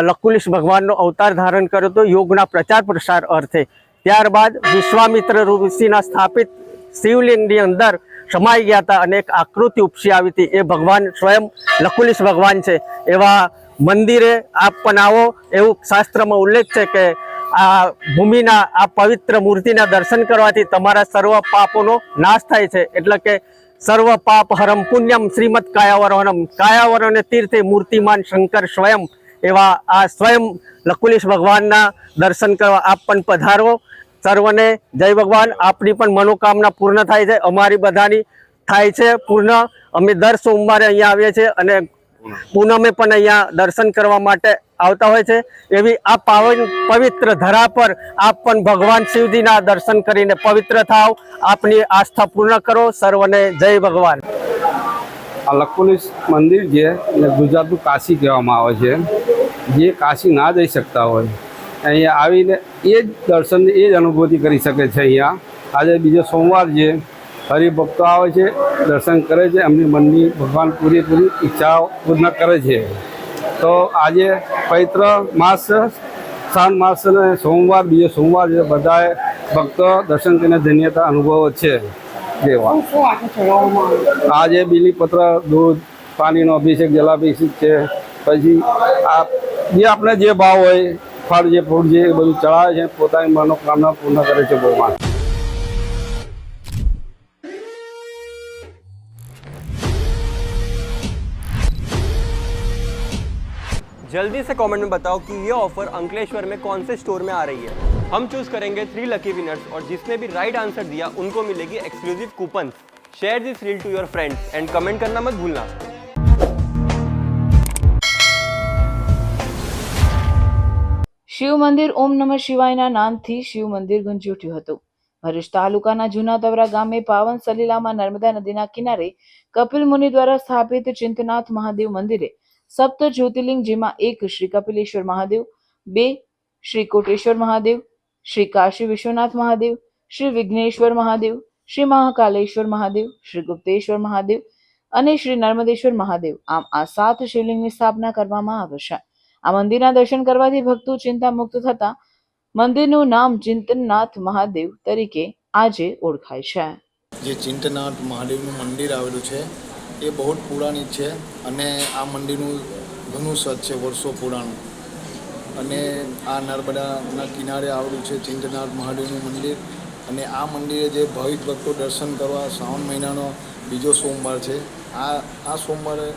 લકુલિશ ભગવાનનો અવતાર ધારણ કર્યો હતો યોગના પ્રચાર પ્રસાર અર્થે. ત્યારબાદ વિશ્વામિત્ર ઋષિના સ્થાપિત શિવલિંગની અંદર સમાઈ ગયા હતા અને એક આકૃતિ ઉપસી આવી હતી. એ ભગવાન સ્વયં લકુલિશ ભગવાન છે. એવા મંદિરે આપ પણ આવો એવું શાસ્ત્રમાં ઉલ્લેખ છે કે આ ભૂમિના આ પવિત્ર મૂર્તિના દર્શન કરવાથી તમારા સર્વ પાપોનો નાશ થાય છે. એટલે કે સર્વ પાપ હરમ પુણ્યમ શ્રીમદ કાયાવરોહણમ, કાયાવરોહણ તીર્થે મૂર્તિમાન શંકર સ્વયં. એવા આ સ્વયં લકુલિશ ભગવાનના દર્શન કરવા આપ પણ પધારો. સર્વને જય ભગવાન. આપની પણ મનોકામના પૂર્ણ થાય છે, અમારી બધાની થાય છે પૂર્ણ. અમે દર સોમવારે અહીંયા આવીએ છીએ અને પૂનમે પણ અહીંયા દર્શન કરવા માટે આવતા હોય છે. એવી આ પાવન પવિત્ર ધરા પર આપ પણ ભગવાન શિવજીના દર્શન કરીને પવિત્ર થાવ, આપની આસ્થા પૂર્ણ કરો. સર્વને જય ભગવાન. આ લકુલિશ મંદિર છે અને ગુજરાતનું કાશી કહેવામાં આવે છે. જે કાશી ના જઈ શકતા હોય અહીંયા આવીને એ જ દર્શન એ જ અનુભૂતિ કરી શકે છે. અહીંયા આજે બીજો સોમવાર છે, હરિભક્તો આવે છે, દર્શન કરે છે, એમની મનની ભગવાન પૂરેપૂરી ઈચ્છાઓ પૂર્ણ કરે છે. તો આજે પવિત્ર માસ શ્રાવણ માસ અને સોમવાર બીજો સોમવાર છે, બધાએ ભક્તો દર્શન કરીને ધન્યતા અનુભવ છે. આજે બીલીપત્ર, દૂધ, પાણીનો અભિષેક, જલાભિષેક છે. પછી આ જે આપણે જે ભાવ હોય ફળ જે ફૂડ છે એ બધું ચડાવે છે, પોતાની મનોકામના પૂર્ણ કરે છે ભગવાન. जल्दी से कमेंट में बताओ कि ये ऑफर अंकलेश्वर में कौन से स्टोर में आ रही है. हम चूज करेंगे 3 लकी विनर्स और जिसने भी राइट आंसर दिया उनको मिलेगी exclusive coupon. Share this reel to your friends and comment करना मत भूलना. શિવ મંદિર ઓમ નમઃ શિવાયના નામથી શિવ મંદિર ગુંજી ઉઠ્યું હતું. ભરૂચ તાલુકાના જૂના તવરા ગામે પાવન સલીલામાં નર્મદા નદીના કિનારે કપિલ મુનિ દ્વારા સ્થાપિત ચિંતનાથ મહાદેવ મંદિરે સપ્ત જ્યોતિર્લિંગ, જેમાં 1 શ્રી કપિલેશ્વર મહાદેવ, 2 શ્રી કોટેશ્વર મહાદેવ, શ્રી કાશી વિશ્વનાથ મહાદેવ, શ્રી વિઘ્નેશ્વર મહાદેવ, શ્રી મહાકાલેશ્વર મહાદેવ, શ્રી ગુપ્તેશ્વર મહાદેવ અને શ્રી નર્મદેશ્વર મહાદેવ, આમ આ 7 શિવલિંગની સ્થાપના કરવામાં આવે છે. આ મંદિરના દર્શન કરવાથી ભક્તો ચિંતા મુક્ત થતા મંદિરનું નામ ચિંતનનાથ મહાદેવ તરીકે આજે ઓળખાય છે. જે ચિંતનાથ મહાદેવનું મંદિર આવેલું છે એ બહુ જ પૌરાણિક છે અને આ મંદિરનું ઘણું સત છે, વર્ષો પુરાણું. અને આ નર્મદાના કિનારે આવેલું છે ચિંતનાથ મહાદેવનું મંદિર. અને આ મંદિરે જે ભાવિક ભક્તો દર્શન કરવા શ્રાવણ મહિનાનો બીજો સોમવાર છે, આ સોમવારે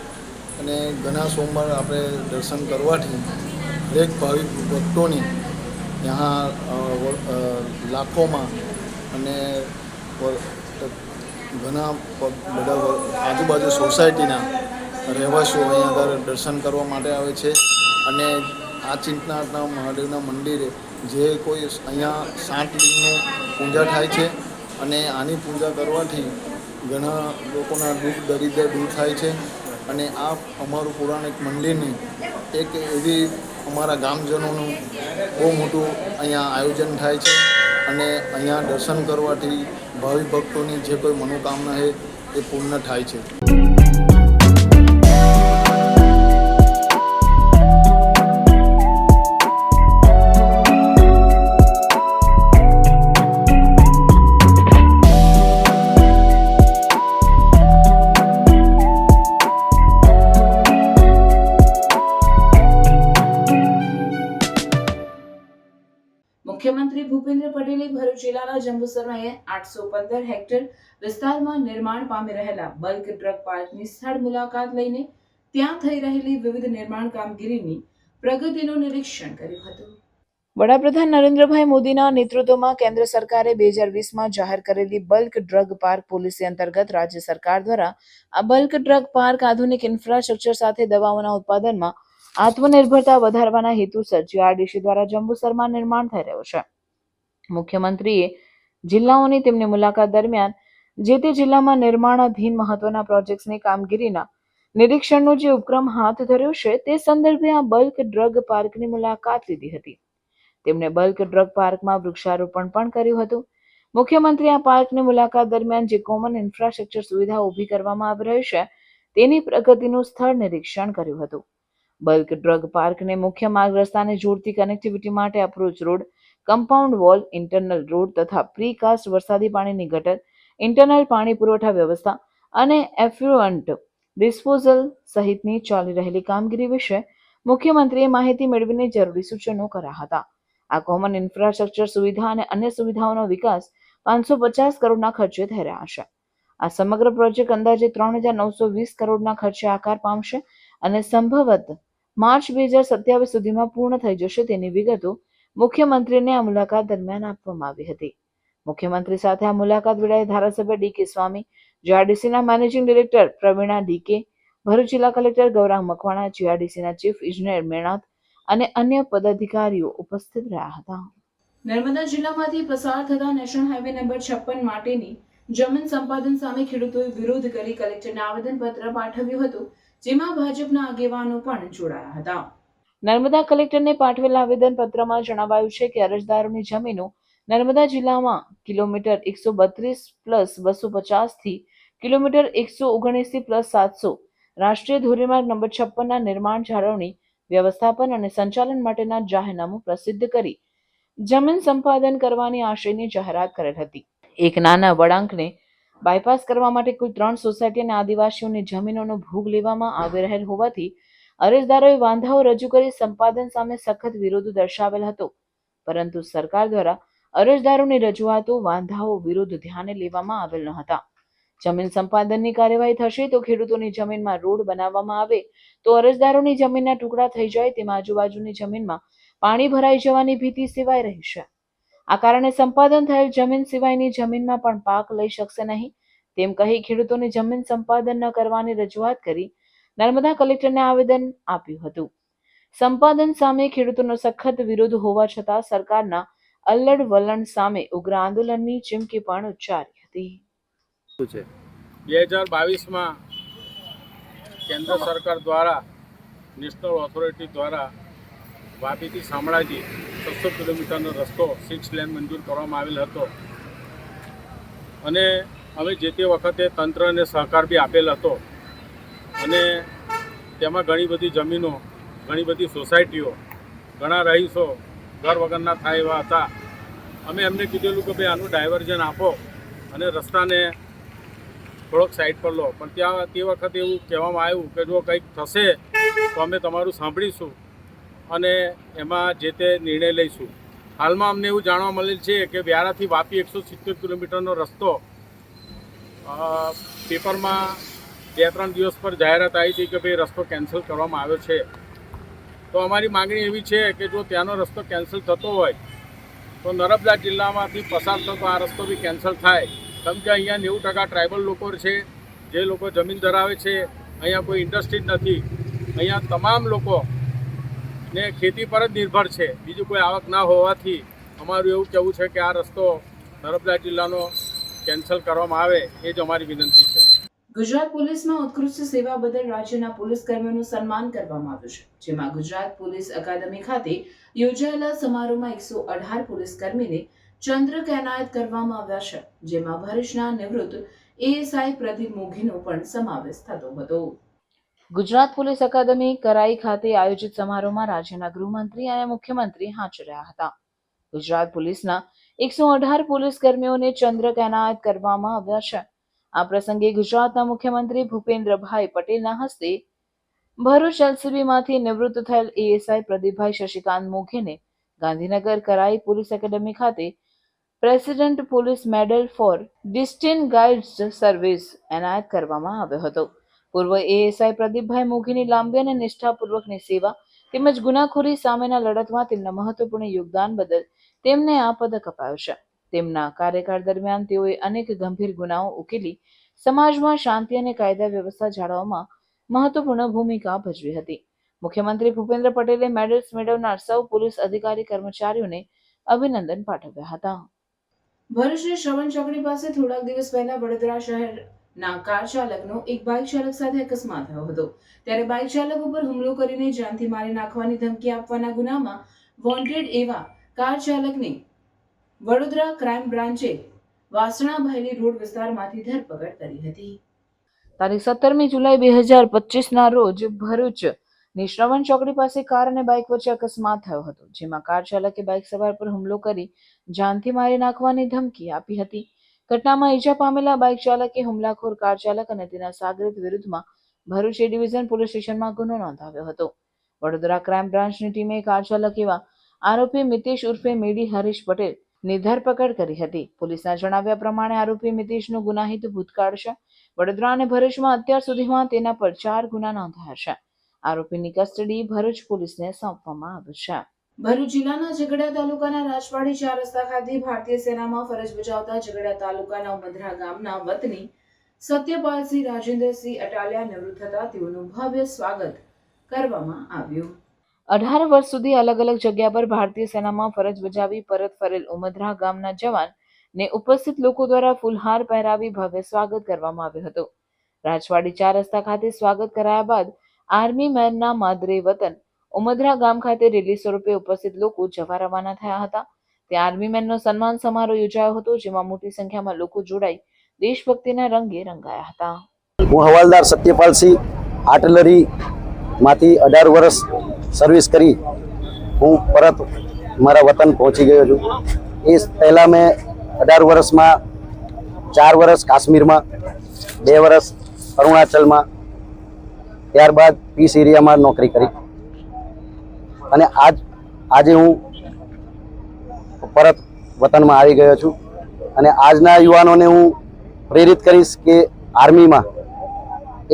અને ઘણા સોમવાર આપણે દર્શન કરવાથી દરેક ભાવિક ભક્તોની ત્યાં લાખોમાં અને ઘણા બધા આજુબાજુ સોસાયટીના રહેવાસીઓ અહીંયા આગળ દર્શન કરવા માટે આવે છે. અને આ ચિંતનાથના મહાદેવના મંદિરે જે કોઈ અહીંયા 7 લિંગનું પૂજા થાય છે અને આની પૂજા કરવાથી ઘણા લોકોના દુઃખ દરિદ્ર દૂર થાય છે. અને આ અમારું પૌરાણિક મંદિરની એક એવી અમારા ગામજનોનું બહુ મોટું અહીંયા આયોજન થાય છે અને અહીંયા દર્શન કરવાથી ભાવિ ભક્તોની જે કોઈ મનોકામના છે એ પૂર્ણ થાય છે. મુખ્યમંત્રી ભૂપેન્દ્ર પટેલે ભરૂચ જિલ્લાના જંબુસરમાં 815 હેક્ટર વિસ્તારમાં નિર્માણ પામી રહેલા બલ્ક ડ્રગ પાર્કની સ્થળ મુલાકાત લઈને ત્યાં થઈ રહેલી વિવિધ નિર્માણ કામગીરીની પ્રગતિનું નિરીક્ષણ કર્યું હતું. વડાપ્રધાન નરેન્દ્રભાઈ મોદીના નેતૃત્વમાં કેન્દ્ર સરકારે 2020માં જાહેર કરેલી બલ્ક ડ્રગ પાર્ક પોલિસી અંતર્ગત રાજ્ય સરકાર દ્વારા આ બલ્ક ડ્રગ પાર્ક આધુનિક ઇન્ફ્રાસ્ટ્રક્ચર સાથે દવાઓના ઉત્પાદનમાં આત્મનિર્ભરતા વધારવાના હેતુસર જીઆરડીસી દ્વારા જંબુસરમાં નિર્માણ થઈ રહ્યું છે. મુખ્યમંત્રીએ જિલ્લાઓની તેમની મુલાકાત દરમિયાન જે તે જિલ્લામાં નિર્માણાધીન મહત્વના પ્રોજેક્ટ્સની કામગીરીના નિરીક્ષણનો જે ઉપક્રમ હાથ ધર્યો છે તે સંદર્ભે આ બલ્ક ડ્રગ પાર્કની મુલાકાત લીધી હતી. તેમણે બલ્ક ડ્રગ પાર્કમાં વૃક્ષારોપણ પણ કર્યું હતું. મુખ્યમંત્રીએ આ પાર્કની મુલાકાત દરમિયાન જે કોમન ઇન્ફ્રાસ્ટ્રક્ચર સુવિધા ઊભી કરવામાં આવી રહી છે તેની પ્રગતિનું સ્થળ નિરીક્ષણ કર્યું હતું. બલ્ક ડ્રગ પાર્કને મુખ્ય માર્ગ રસ્તાને જોડતી કનેક્ટિવિટી માટે approach road, compound wall, internal road તથા પ્રીકાસ્ટ વરસાદી પાણીની ગટર, ઇન્ટરનલ પાણી પુરવઠા વ્યવસ્થા અને એફ્લુઅન્ટ ડિસ્પોઝલ સહિતની ચાલી રહેલી કામગીરી વિશે મુખ્યમંત્રીએ માહિતી મેળવીને જરૂરી સૂચનો કર્યા હતા. આ કોમન ઇન્ફ્રાસ્ટ્રક્ચર સુવિધા અને અન્ય સુવિધાઓનો વિકાસ 550 કરોડના ખર્ચે થઈ રહ્યા છે. આ સમગ્ર પ્રોજેક્ટ અંદાજે 3920 કરોડના ખર્ચે આકાર પામશે અને સંભવત માર્ચ 2027 સુધીમાં પૂર્ણ થઈ જશે તેની વિગતો મુખ્યમંત્રીને આ મુલાકાત દરમિયાન આપવામાં આવી હતી. મુખ્યમંત્રી સાથે આ મુલાકાત વેળાએ ધારાસભ્ય ડી.કે. સ્વામી, જીઆરડીસીના મેનેજિંગ ડિરેક્ટર પ્રવીણા ડી.કે., ભરૂચ જિલ્લા કલેક્ટર ગૌરાંગ મકવાણા, જીઆરડીસીના ચીફ ઇજનેર મેણાત અને અન્ય પદાધિકારીઓ ઉપસ્થિત રહ્યા હતા. નર્મદા જિલ્લામાંથી પસાર થતા નેશનલ હાઈવે નંબર 56 માટેની જમીન સંપાદન સામે ખેડૂતોએ વિરોધ કરી કલેક્ટરને આવેદનપત્ર પાઠવ્યું હતું, જેમાં ભાજપના આગેવાનો પણ જોડાયા હતા. નર્મદા કલેક્ટરને પાઠવેલા આવેદનપત્રમાં જણાવાયું છે કે અરજદારોની જમીનો નર્મદા જિલ્લામાં કિલોમીટર 132+250 થી કિલોમીટર 119+700 રાષ્ટ્રીય ધોરીમાર્ગ નંબર 56ના નિર્માણ, જાળવણી, વ્યવસ્થાપન અને સંચાલન માટેના જાહેરનામું પ્રસિદ્ધ કરી જમીન સંપાદન કરવાની આશયની જાહેરાત કરેલ હતી. એક નાના વળાંકને બાયપાસ કરવા માટે કુલ 3 સોસાયટી અને આદિવાસીઓની જમીનોનો ભોગ લેવામાં આવી રહેલ હોવાથી અરજદારોએ વાંધાઓ રજૂ કરી સંપાદન સામે સખત વિરોધ દર્શાવેલ હતો, પરંતુ સરકાર દ્વારા અરજદારોની રજૂઆતો, વાંધાઓ, વિરોધ ધ્યાને લેવામાં આવેલ ન હતા. જમીન સંપાદનની કાર્યવાહી થશે તો ખેડૂતોની જમીનમાં રોડ બનાવવામાં આવે તો અરજદારોની જમીનના ટુકડા થઈ જાય તેમ આજુબાજુની જમીનમાં પાણી ભરાઈ જવાની ભીતિ સેવાઈ રહી છે. આ કારણે સંપાદન થયેલ જમીન સિવાયની જમીનમાં પણ પાક લઈ શકશે નહીં તેમ કહી ખેડૂતોની જમીન સંપાદન ન કરવાની રજૂઆત કરી નર્મદા કલેક્ટરને આવેદન આપ્યું હતું. સંપાદન સામે ખેડૂતોનો સખત વિરોધ હોવા છતાં સરકારના અલ્લડ વલણ સામે ઉગ્ર આંદોલનની ચીમકી પણ ઉચ્ચારી હતી. 2022માં કેન્દ્ર સરકાર દ્વારા નેશનલ ઓથોરિટી દ્વારા વાપીથી શામળાજી 600 કિલોમીટરનો રસ્તો 6 લેન મંજૂર કરવામાં આવેલ હતો અને અમે જે તે વખતે તંત્રને સહકાર બી આપેલ હતો અને તેમાં ઘણી બધી જમીનો, ઘણી બધી સોસાયટીઓ, ઘણા રહીશો ઘર વગરના થાય એવા હતા. અમે એમને કીધેલું કે ભાઈ આનું ડાયવર્ઝન આપો અને રસ્તાને થોડોક સાઈડ પર લો, પણ ત્યાં તે વખતે એવું કહેવામાં આવ્યું કે જો કંઈક થશે તો અમે તમારું સાંભળીશું અને એમાં જે તે નિર્ણય લઈશું. હાલમાં અમને એવું જાણવા મળેલ છે કે વ્યારાથી વાપી 170 કિલોમીટરનો રસ્તો પેપરમાં 2-3 દિવસ પર જાહેરાત આવી હતી કે ભાઈ રસ્તો કેન્સલ કરવામાં આવ્યો છે. તો અમારી માગણી એવી છે કે જો ત્યાંનો રસ્તો કેન્સલ થતો હોય તો નર્મદા જિલ્લામાંથી પસાર થતો આ રસ્તો બી કેન્સલ થાય. કેમ કે અહીંયા 90% ટ્રાઇબલ લોકો છે, જે લોકો જમીન ધરાવે છે. અહીંયા કોઈ ઇન્ડસ્ટ્રી નથી. અહીંયા તમામ લોકો ને ખેતી પર જ નિર્ભર છે. બીજું કોઈ આવક ના હોવાથી અમારું એવું કહેવું છે કે આ રસ્તો નર્મદા જિલ્લાનો કેન્સલ કરવામાં આવે એ જ અમારી વિનંતી છે. ગુજરાત પોલીસમાં ઉત્કૃષ્ટ સેવા બદલ રાજ્યના પોલીસ કર્મીઓનું સન્માન કરવામાં આવ્યું છે, જેમાં ગુજરાત પોલીસ અકાદમી ખાતે યોજાયેલા સમારોહમાં 118 પોલીસ કર્મીને ચંદ્રક એનાયત કરવામાં આવ્યા છે, જેમાં ભરૂચના નિવૃત્ત એએસઆઈ પ્રદીપ મોઘીનો પણ સમાવેશ થતો હતો. ગુજરાત પોલીસ અકાદમી કરાઈ ખાતે આયોજિત સમારોહમાં રાજ્યના ગૃહમંત્રી અને મુખ્યમંત્રી હાજર રહ્યા હતા. ગુજરાત પોલીસના 118 પોલીસ કર્મીઓને ચંદ્રક એનાયત કરવામાં આવ્યા છે. આ પ્રસંગે ગુજરાતના મુખ્યમંત્રી ભૂપેન્દ્રભાઈ પટેલના હસ્તે ભરૂચ એલસીબીમાંથી નિવૃત્ત થયેલ એએસઆઈ પ્રદીપભાઈ શશિકાંત મોઘેને ગાંધીનગર કરાઈ પોલીસ એકેડમી ખાતે president police medal for distinguished service એનાયત કરવામાં આવ્યો હતો. પૂર્વ એએસઆઈ પ્રદીપભાઈ મોઘીની લાંબી અને નિષ્ઠાપૂર્વકની સેવા તેમજ ગુનાખોરી સામેના લડતમાં તેમના મહત્વપૂર્ણ યોગદાન બદલ તેમને આ પદક અપાયો છે. તેમના કાર્યકાળ દરમિયાન તેઓએ અનેક ગંભીર ગુનાઓ ઉકેલી સમાજમાં શાંતિ અને કાયદા વ્યવસ્થા જાળવવામાં મહત્વપૂર્ણ ભૂમિકા ભજવી હતી. મુખ્યમંત્રી ભૂપેન્દ્ર પટેલે મેડલ્સ મેળવનાર સૌ પોલીસ અધિકારી કર્મચારીઓને અભિનંદન પાઠવ્યા હતા. ભરૂચની શ્રવણ ચોકડી પાસે થોડાક દિવસ પહેલા વડોદરા શહેરના કાર ચાલકનો એક બાઇક ચાલક સાથે અકસ્માત થયો હતો. ત્યારે બાઇક ચાલક ઉપર હુમલો કરીને જાનથી મારી નાખવાની ધમકી આપવાના ગુનામાં વોન્ટેડ એવા કાર ચાલકને વડોદરા ક્રાઇમ બ્રાન્ચે વાસણા બહેલી રોડ વિસ્તારમાંથી ધરપકડ કરી હતી. તારીખ 17મી જુલાઈ 2025ના રોજ ભરૂચની શ્રવણ ચોકડી પાસે કાર અને બાઇક વચ્ચે અકસ્માત થયો હતો, જેમાં કાર ચાલકે બાઇક સવાર પર હુમલો કરી જાનથી મારી નાખવાની ધમકી આપી હતી. ઘટનામાં ઈજા પામેલા બાઇક ચાલકે હુમલાખોર કાર ચાલક અને તેના સાગરીત વિરુદ્ધમાં ભરૂચ એ ડિવિઝન પોલીસ સ્ટેશનમાં ગુનો નોંધાવ્યો હતો. વડોદરા ક્રાઇમ બ્રાન્ચની ટીમે કાર ચાલક એવા આરોપી મિતેશ ઉર્ફે મેડી હરીશ પટેલ ની ધરપકડ કરી હતી. પોલીસના જણાવ્યા પ્રમાણે આરોપી મિતેશનો ગુનાહિત ભૂતકાળ છે. વડોદરા અને ભરૂચમાં અત્યાર સુધીમાં તેના પર 4 ગુના નોંધાયા છે. આરોપીની કસ્ટડી ભરૂચ પોલીસને સોંપવામાં આવી છે. ભરૂચ જિલ્લાના ઝઘડા તાલુકાના રાજવાડી 4 રસ્તા ખાતે ભારતીય સેનામાં ફરજ બજાવતા ઝઘડા તાલુકાના ઉમદરા ગામના વતની સત્યપાલસિંહ રાજેન્દ્રસિંહ અટાલિયા નિવૃત્ત થતા તેઓનું ભવ્ય સ્વાગત કરવામાં આવ્યું. 18 વર્ષ સુધી અલગ અલગ જગ્યા પર ભારતીય સેનામાં ફરજ બજાવી પરત ફરેલ ઉમદરા ગામના જવાન ને ઉપસ્થિત લોકો દ્વારા ફૂલહાર પહેરાવી ભવ્ય સ્વાગત કરવામાં આવ્યું હતું. રાજવાડી 4 રસ્તા ખાતે સ્વાગત કરાયા બાદ આર્મી મેનના માદરે વતન ઉમદરા ગામ ખાતે રેલી સ્વરૂપે ઉપસ્થિત લોકો જવા રવાના થયા હતા. ત્યાં આર્મી મેનનો સન્માન સમારોહ યોજાયો હતો, જેમાં મોટી સંખ્યામાં લોકો જોડાઈ દેશભક્તિના રંગે રંગાયા હતા. હું હવાલદાર સત્યપાલસિંહ આર્ટિલરી માંથી 18 વર્ષ સર્વિસ કરી હું પરત મારા વતન પહોંચી ગયો છું. એ પહેલાં મેં 18 વર્ષમાં 4 વર્ષ કાશ્મીરમાં, 2 વર્ષ અરુણાચલમાં, ત્યારબાદ પીસ એરિયામાં નોકરી કરી અને આજે હું પરત વતનમાં આવી ગયો છું. અને આજના યુવાનોને હું પ્રેરિત કરીશ કે આર્મીમાં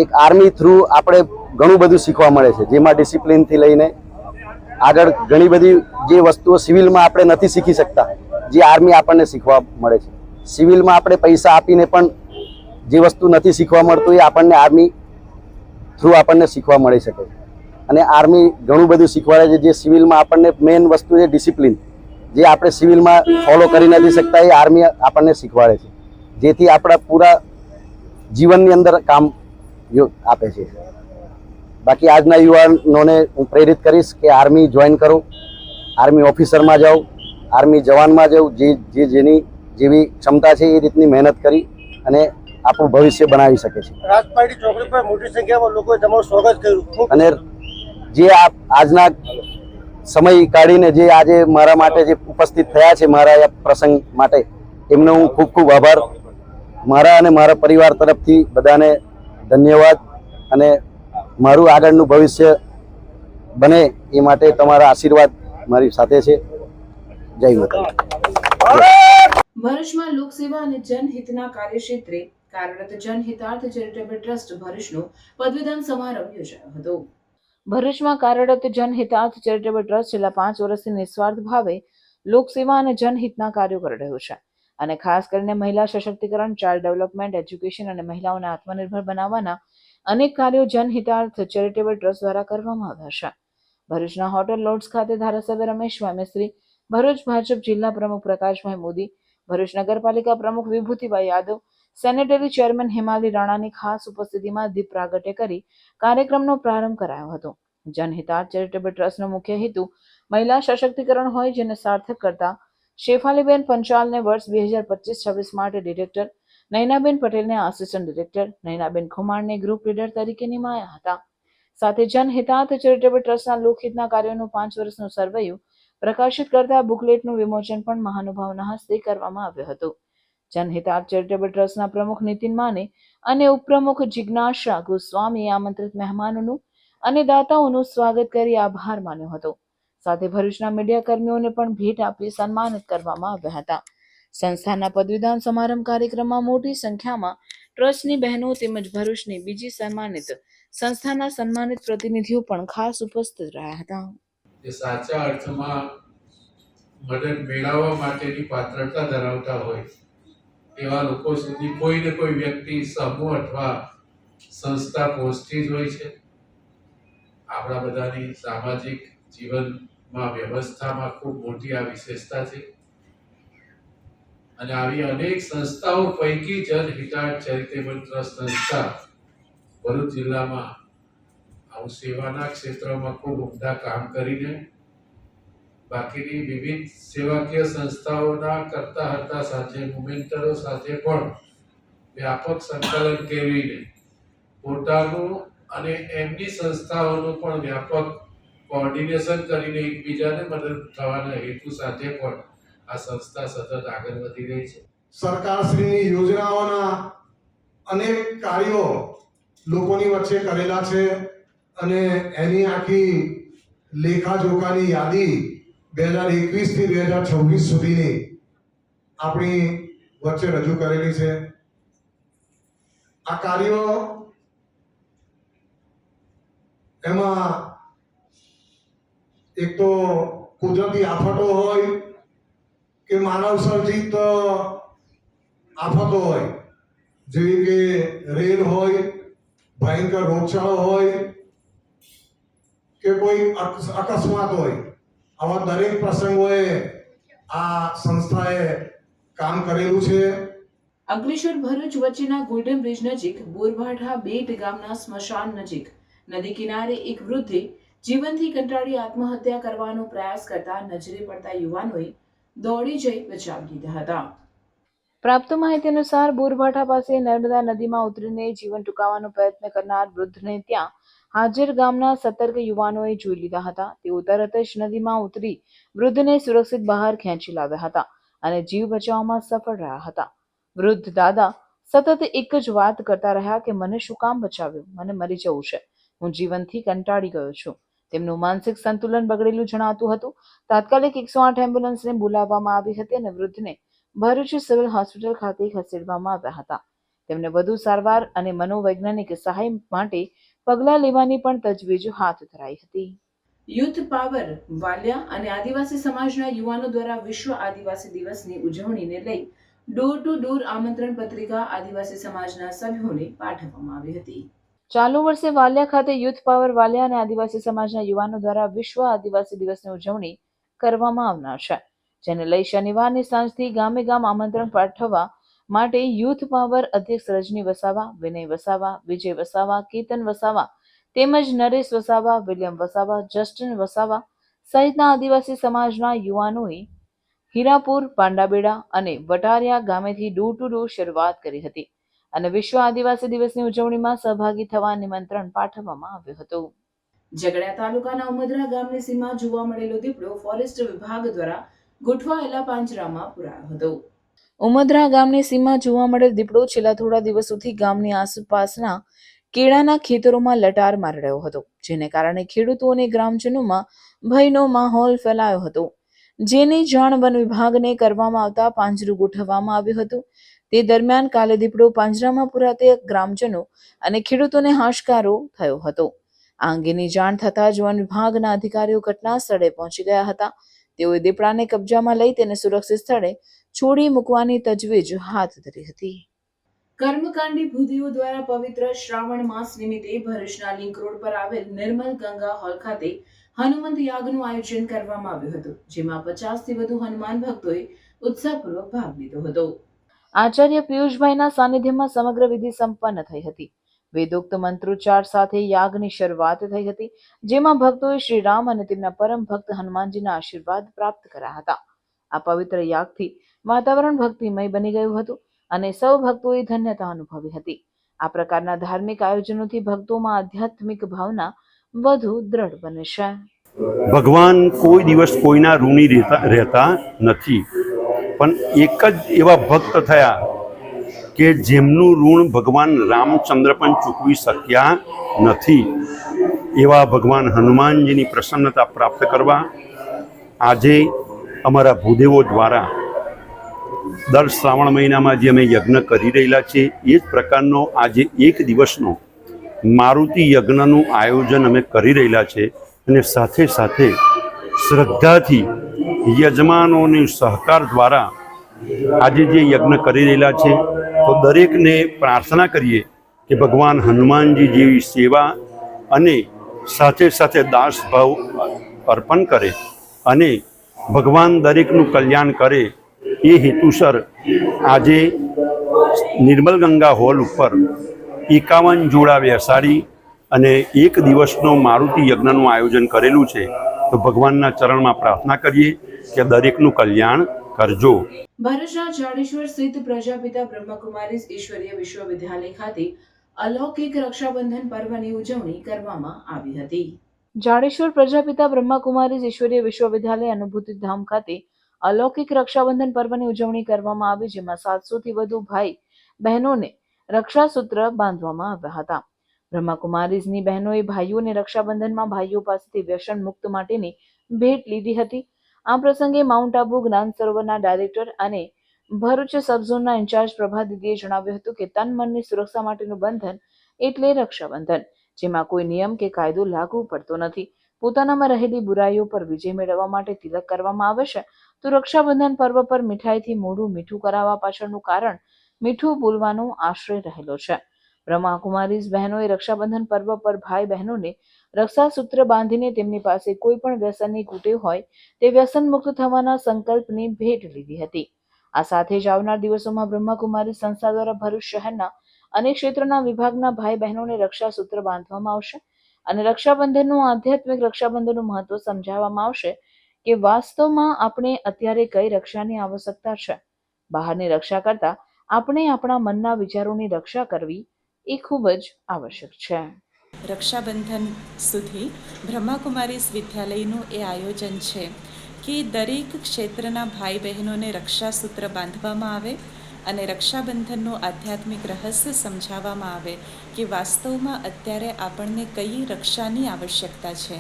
એક આર્મી થ્રુ આપણે ઘણું બધું શીખવા મળે છે, જેમાં ડિસિપ્લિનથી લઈને આગળ ઘણી બધી જે વસ્તુઓ સિવિલમાં આપણે નથી શીખી શકતા, જે આર્મી આપણને શીખવા મળે છે. સિવિલમાં આપણે પૈસા આપીને પણ જે વસ્તુ નથી શીખવા મળતું એ આપણને આર્મી થ્રુ આપણને શીખવા મળી શકે. અને આર્મી ઘણું બધું શીખવાડે છે, જે સિવિલમાં આપણને મેઇન વસ્તુ છે ડિસિપ્લિન, જે આપણે સિવિલમાં ફોલો કરી નથી શકતા એ આર્મી આપણને શીખવાડે છે, જેથી આપણા પૂરા જીવનની અંદર કામ આપે છે. બાકી આજના યુવાનોને હું પ્રેરિત કરીશ કે આર્મી જોઈન કરો, આર્મી ઓફિસરમાં જાઓ, આર્મી જવાનમાં જાઓ, જેની જેવી ક્ષમતા છે એ રીતની મહેનત કરી અને આપણું ભવિષ્ય બનાવી શકે છે. રાજપાટી ચોકડી પર મોટી સંખ્યામાં લોકોએ તમારું સ્વાગત કર્યું અને જે આજના સમય કાઢીને જે આજે મારા માટે જે ઉપસ્થિત થયા છે મારા પ્રસંગ માટે, એમનો હું ખૂબ ખૂબ આભાર. મારા અને મારા પરિવાર તરફથી બધાને ધન્યવાદ. અને મારું આગળનું ભવિષ્ય બને એ માટે તમારા આશીર્વાદ મારી સાથે છે. જય માતા. ભરૂચમાં લોકસેવા અને જનહિતના કાર્યક્ષેત્રે કાર્યરત જનહિતાર્થ ચેરિટેબલ ટ્રસ્ટ ભરૂચનો પદવીદાન સમારંભ યોજાયો હતો. ભરૂચમાં કાર્યરત જનહિતાર્થ ચેરિટેબલ ટ્રસ્ટ છેલ્લા 5 વર્ષથી નિસ્વાર્થ ભાવે લોકસેવા અને જનહિતના કાર્યો કરી રહ્યું છે અને ખાસ કરીને મહિલા સશક્તિકરણ, ચાઇલ્ડ ડેવલપમેન્ટ, એજ્યુકેશન અને મહિલાઓને આત્મનિર્ભર બનાવવાના અનેક કાર્યો જનહિતાર્થ ચેરિટેબલ ટ્રસ્ટ દ્વારા કરવામાં આવ્યા છે. ભરૂચના હોટેલ લોર્ડ્સ ખાતે ધારાસભ્ય રમેશભાઈ મિસ્ત્રી, ભરૂચ ભાજપ જિલ્લા પ્રમુખ પ્રકાશભાઈ મોદી, ભરૂચ નગરપાલિકા પ્રમુખ વિભૂતિભાઈ યાદવ, સેનેટરી ચેરમેન હિમાલી રાણાની ખાસ ઉપસ્થિતિમાં દીપ પ્રાગટ્ય કરી કાર્યક્રમનો પ્રારંભ કરાયો હતો. જનહિતાર્થ ચેરિટેબલ ટ્રસ્ટનો મુખ્ય હેતુ મહિલા સશક્તિકરણ હોય, જેને સાર્થક કરતા શેફાલીબેન પંચાલને વર્ષ 2025-26 માટે ડિરેક્ટર, નયનાબેન પટેલને આસિસ્ટન્ટ ડિરેક્ટર, નયનાબેન ખુમાણને ગ્રુપ લીડર તરીકે નિમાયા હતા. સાથે જનહિતાર્થ ચેરિટેબલ ટ્રસ્ટના લોકહિતના કાર્યોનું 5 વર્ષનું સર્વેયું પ્રકાશિત કરતા બુકલેટનું વિમોચન પણ મહાનુભાવના હસ્તે કરવામાં આવ્યું હતું. જનહિતાર્થ ચેરિટેબલ ટ્રસ્ટના પ્રમુખ નીતિન માને અને ઉપપ્રમુખ જિજ્ઞાસા ગોસ્વામીએ આમંત્રિત મહેમાનોનું અને દાતાઓનું સ્વાગત કરી આભાર માન્યો હતો. સાથે ભરૂચના મીડિયા કર્મીઓને પણ ભેટ આપી સન્માનિત કરવામાં આવ્યા હતા. સંસ્થાના પદવીદાન સમારંભ કાર્યક્રમમાં મોટી સંખ્યામાં ટ્રસ્ટની બહેનો તેમજ ભરૂચની બીજી સન્માનિત સંસ્થાના સન્માનિત પ્રતિનિધિઓ પણ ખાસ ઉપસ્થિત રહ્યા હતા. જે સાચા અર્થમાં મદદ મેળવવા માટેની પાત્રતા ધરાવતા હોય એવા લોકો સુધી કોઈ ને કોઈ વ્યક્તિ, સમૂહ અથવા સંસ્થા પહોંચતી જ હોય છે. આપણા બધાની સામાજિક જીવનમાં, વ્યવસ્થામાં ખૂબ મોટી આ વિશેષતા છે અને આવી અનેક સંસ્થાઓ પૈકી જનહિતાર્થ ચેરિટેબલ ટ્રસ્ટ સંસ્થા ભરૂચ જિલ્લામાં આવું સેવાના ક્ષેત્રમાં ખૂબ ઉમદા કામ કરીને બાકીની વિવિધ સેવાકીય સંસ્થાઓના કરતા હતા સાથે મોમેન્ટરો સાથે પણ વ્યાપક સંકલન કેળવીને પોતાનું અને એમની સંસ્થાઓનું પણ વ્યાપક કોઓર્ડિનેશન કરીને એકબીજાને મદદ થવાના હેતુ સાથે પણ આ સંસ્થા સતત આગળ વધી રહી છે. સરકારશ્રીની યોજનાઓના અનેક કાર્યો લોકોની વચ્ચે કરેલા છે અને એની આખી લેખાજોખાની યાદી 2021 થી 2026 સુધીની આપણી વચ્ચે રજૂ કરેલી છે. આ કાર્યો એમાં એક તો કુદરતી આફતો હોય કે માનવ સર્જિત આફતો હોય, જેવી કે રેલ હોય, ભયંકર રોગચાળો હોય કે કોઈ અકસ્માત હોય, આવા દરેક પ્રસંગોએ આ સંસ્થાએ કામ કરેલું છે. અંકલેશ્વર ભરૂચ વચ્ચેના ગોલ્ડન બ્રિજ નજીક બોરભાઠા બેટ ગામના સ્મશાન નજીક નદી કિનારે એક વૃદ્ધે જીવનથી કંટાળી આત્મહત્યા કરવાનો પ્રયાસ કરતા નજરે પડતા યુવાનોએ દોડી જઈ બચાવી લીધા હતા. પ્રાપ્ત માહિતી અનુસાર બોરભાઠા પાસે નર્મદા નદીમાં ઉતરીને જીવન ટૂંકાવવાનો પ્રયત્ન કરનાર વૃદ્ધને ત્યાં હાજર ગામના સતર્ક યુવાનોએ જોઈ લીધા હતા. તેઓ તરત જ નદીમાં ઉતરી વૃદ્ધને સુરક્ષિત બહાર ખેંચી લાવ્યા હતા અને જીવ બચાવવામાં સફળ રહ્યા હતા. વૃદ્ધ દાદા સતત એક જ વાત કરતા રહ્યા કે મને શું કામ બચાવ્યો, મને મરી જવું છે, હું જીવનથી કંટાળી ગયો છું. તેમનું માનસિક સંતુલન બગડેલું જણાતું હતું. તાત્કાલિક 108 એમ્બ્યુલન્સને બોલાવવામાં આવી હતી અને વૃદ્ધને ભરૂચ સિવિલ હોસ્પિટલ ખાતે ખસેડવામાં આવ્યા હતા. તેમને વધુ સારવાર અને મનોવૈજ્ઞાનિક સહાય માટે પગલાં લેવાની પણ તજવીજ હાથ ધરાઈ હતી. યુથ પાવર વાલિયા અને આદિવાસી સમાજના યુવાનો દ્વારા વિશ્વ આદિવાસી દિવસની ઉજવણીને લઈ ડોર ટુ ડોર આમંત્રણ પત્રિકા આદિવાસી સમાજના સભ્યોને પાઠવવામાં આવી હતી. ચાલુ વર્ષે વાલિયા ખાતે યુથ પાવર વાલિયા અને આદિવાસી સમાજના યુવાનો દ્વારા વિશ્વ આદિવાસી દિવસની ઉજવણી કરવામાં આવનાર છે, જેને લઈ શનિવારની સાંજથી ગામે ગામ આમંત્રણ પાઠવવા માટે યુથ પાવર અધ્યક્ષ રજની વસાવા, વિનય વસાવા, વિજય વસાવા, કેતન વસાવા તેમજ નરેશ વસાવા, વિલિયમ વસાવા, જસ્ટિન વસાવા સહિતના આદિવાસી સમાજના યુવાનોએ હીરાપુર, પાંડાબેડા અને વટારિયા ગામેથી ડોર ટુ ડોર શરૂઆત કરી હતી અને વિશ્વ આદિવાસી દિવસની ઉજવણીમાં સહભાગી થવા નિમંત્રણ પાઠવવામાં આવ્યું હતું. ઝઘડિયા તાલુકાના ઉમદરા ગામની સીમા જોવા મળેલો દીપડો ફોરેસ્ટ વિભાગ દ્વારા ગોઠવાયેલા પાંજરામાં પુરાયો હતો. ઉમદરા ગામની સીમા જોવા મળેલ દીપડો છેલ્લા થોડા દિવસોથી ગામની આસપાસના કેળાના ખેતરોમાં લટાર મારી રહ્યો હતો, જેને કારણે ખેડૂતો અને ગ્રામજનોમાં ભયનો માહોલ ફેલાયો હતો. જેની જાણ વન વિભાગને કરવામાં આવતા પાંજરું ગોઠવવામાં આવ્યું હતું. તે દરમિયાન કાલે દીપડો પાંજરામાં પુરાતે ગ્રામજનો અને ખેડૂતોને હાશકારો થયો હતો. આ અંગેની જાણ થતાં જ વન વિભાગના અધિકારીઓ ઘટના સ્થળે પહોંચી ગયા હતા. તેઓએ દીપડાને કબજામાં લઈ તેને સુરક્ષિત સ્થળે છોડી મૂકવાની તજવીજ હાથ ધરી હતી. કર્મકાંડી ભૂદેવો દ્વારા પવિત્ર શ્રાવણ માસ નિમિત્તે ભરૂચના લિંક રોડ પર આવેલ નિર્મલ ગંગા હોલ ખાતે હનુમંત યાગનું આયોજન કરવામાં આવ્યું હતું, જેમાં 50થી વધુ હનુમાન ભક્તોએ ઉત્સાહપૂર્વક ભાગ લીધો હતો. આચાર્ય પિયુષભાઈના સાનિધ્યમાં સમગ્ર વિધિ સંપન્ન થઈ હતી. વેદોક્ત મંત્રોચ્ચાર સાથે યાગની શરૂઆત થઈ હતી, જેમાં ભક્તોએ શ્રી રામ અને તેમના પરમ ભક્ત હનુમાનજીના આશીર્વાદ પ્રાપ્ત કર્યા હતા. આ પવિત્ર યાગથી વાતાવરણ ભક્તિમય બની ગયું હતું અને સૌ ભક્તોએ ધન્યતા અનુભવી હતી. આ પ્રકારના ધાર્મિક આયોજનોથી ભક્તોમાં આધ્યાત્મિક ભાવના વધુ દ્રઢ બને છે. ભગવાન કોઈ દિવસ કોઈના ઋણી રહેતા નથી, પણ એક જ એવા ભક્ત થયા કે જેમનું ઋણ ભગવાન રામચંદ્ર પણ ચૂકવી શક્યા નથી. એવા ભગવાન હનુમાનજીની પ્રસન્નતા પ્રાપ્ત કરવા આજે અમારા ભૂદેવો દ્વારા દર શ્રાવણ મહિનામાં જે અમે યજ્ઞ કરી રહેલા છીએ, એ જ પ્રકારનો આજે એક દિવસનો મારુતિ યજ્ઞનું આયોજન અમે કરી રહેલા છે. અને સાથે સાથે શ્રદ્ધાથી યજમાનોની સહકાર દ્વારા આજે જે યજ્ઞ કરી રહેલા છે, તો દરેકને પ્રાર્થના કરીએ કે ભગવાન હનુમાનજી જેવી સેવા અને સાથે સાથે દાસ ભાવ અર્પણ કરે અને ભગવાન દરેકનું કલ્યાણ કરે. એ હેતુસર આજે નિર્મલ ગંગા હોલ ઉપર 51 જોડા બેસાડી અને એક દિવસનો મારુતિ યજ્ઞનું આયોજન કરેલું છે. તો ભગવાનના ચરણમાં પ્રાર્થના કરીએ કે દરેકનું કલ્યાણ કરજો. ભરૂચના જાડેશ્વર સ્થિત પ્રજાપિતા બ્રહ્મકુમારીઝ ઈશ્વરીય વિશ્વવિદ્યાલય ખાતે અલૌકિક રક્ષાબંધન પર્વની ઉજવણી કરવામાં આવી હતી. જાડેશ્વર પ્રજાપિતા બ્રહ્મકુમારીઝ ઈશ્વરીય વિશ્વવિદ્યાલય અનુભૂતિ ધામ ખાતે અલૌકિક રક્ષાબંધન પર્વની ઉજવણી કરવામાં આવી, જેમાં 700થી વધુ ભાઈ બહેનોને રક્ષાસૂત્ર બાંધવામાં આવ્યા હતા. બ્રહ્મકુમારીઝની બહેનોએ ભાઈઓને રક્ષાબંધનમાં ભાઈઓ પાસેથી વ્યસન મુક્ત માટેની ભેટ લીધી હતી. આ પ્રસંગે માઉન્ટ આબુ જ્ઞાન સરોવરના ડાયરેક્ટર અને ભરૂચ સબઝોનના ઇન્ચાર્જ પ્રભા દીદીએ જણાવ્યું હતું કે તન મનની સુરક્ષા માટેનું બંધન એટલે રક્ષાબંધન, જેમાં કોઈ નિયમ કે કાયદો લાગુ પડતો નથી. પોતાનામાં રહેલી બુરાઈઓ પર વિજય મેળવવા માટે તિલક કરવામાં આવે છે. તો રક્ષાબંધન પર્વ પર મીઠાઈથી મોઢું મીઠું કરાવવા પાછળનું કારણ મીઠું બોલવાનો આશ્રય રહેલો છે. બ્રહ્મકુમારીઝ બહેનોએ રક્ષાબંધન પર્વ પર ભાઈ બહેનોને રક્ષાસૂત્ર બાંધીને તેમની પાસે કોઈ પણ વ્યસનની કુટેવ હોય તે વ્યસન મુક્ત થવાના સંકલ્પની ભેટ લીધી હતી. આ સાથે જ આવનાર દિવસોમાં બ્રહ્મકુમારી સંસ્થા દ્વારા ભરૂચ શહેરના અનેક ક્ષેત્રના વિભાગના ભાઈ બહેનોને રક્ષાસૂત્ર બાંધવામાં આવશે અને રક્ષાબંધનનું આધ્યાત્મિક રક્ષાબંધનનું મહત્વ સમજાવવામાં આવશે કે વાસ્તવમાં આપણે અત્યારે કઈ રક્ષાની આવશ્યકતા છે. બહારની રક્ષા કરતા આપણે આપણા મનના વિચારોની રક્ષા કરવી એ ખૂબ જ આવશ્યક છે. રક્ષાબંધન સુધી બ્રહ્મકુમારીઝ વિદ્યાલયનું એ આયોજન છે કે દરેક ક્ષેત્રના ભાઈ બહેનોને રક્ષાસૂત્ર બાંધવામાં આવે અને રક્ષાબંધનનું આધ્યાત્મિક રહસ્ય સમજાવવામાં આવે કે વાસ્તવમાં અત્યારે આપણને કઈ રક્ષાની આવશ્યકતા છે.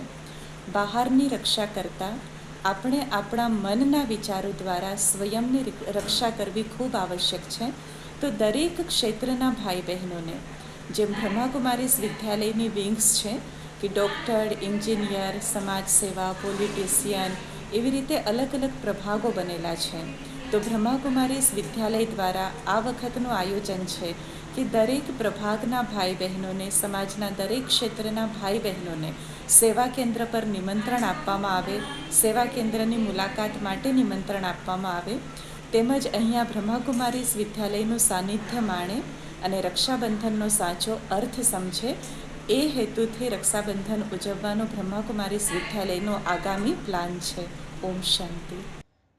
બહારની રક્ષા કરતાં આપણે આપણા મનના વિચારો દ્વારા સ્વયંની રક્ષા કરવી ખૂબ આવશ્યક છે. તો દરેક ક્ષેત્રના ભાઈ બહેનોને જેમ બ્રહ્મકુમારીઝ વિદ્યાલયની વિંગ્સ છે કે ડૉક્ટર, એન્જિનિયર, સમાજ સેવા, પોલિટિશિયન, એવી રીતે અલગ અલગ પ્રભાગો બનેલા છે. તો બ્રહ્મકુમારીઝ વિદ્યાલય દ્વારા આ વખતનું આયોજન છે કે દરેક પ્રભાગના ભાઈ બહેનોને, સમાજના દરેક ક્ષેત્રના ભાઈ બહેનોને સેવા કેન્દ્ર પર નિમંત્રણ આપવામાં આવે, સેવા કેન્દ્રની મુલાકાત માટે નિમંત્રણ આપવામાં આવે, તેમજ અહીંયા બ્રહ્મકુમારીઝ વિદ્યાલયનું સાનિધ્ય માણે અને રક્ષાબંધનનો સાચો અર્થ સમજે. એ હેતુથી રક્ષાબંધન ઉજવવાનો બ્રહ્મકુમારીઝ વિદ્યાલયનો આગામી પ્લાન છે. ઓમ શાંતિ.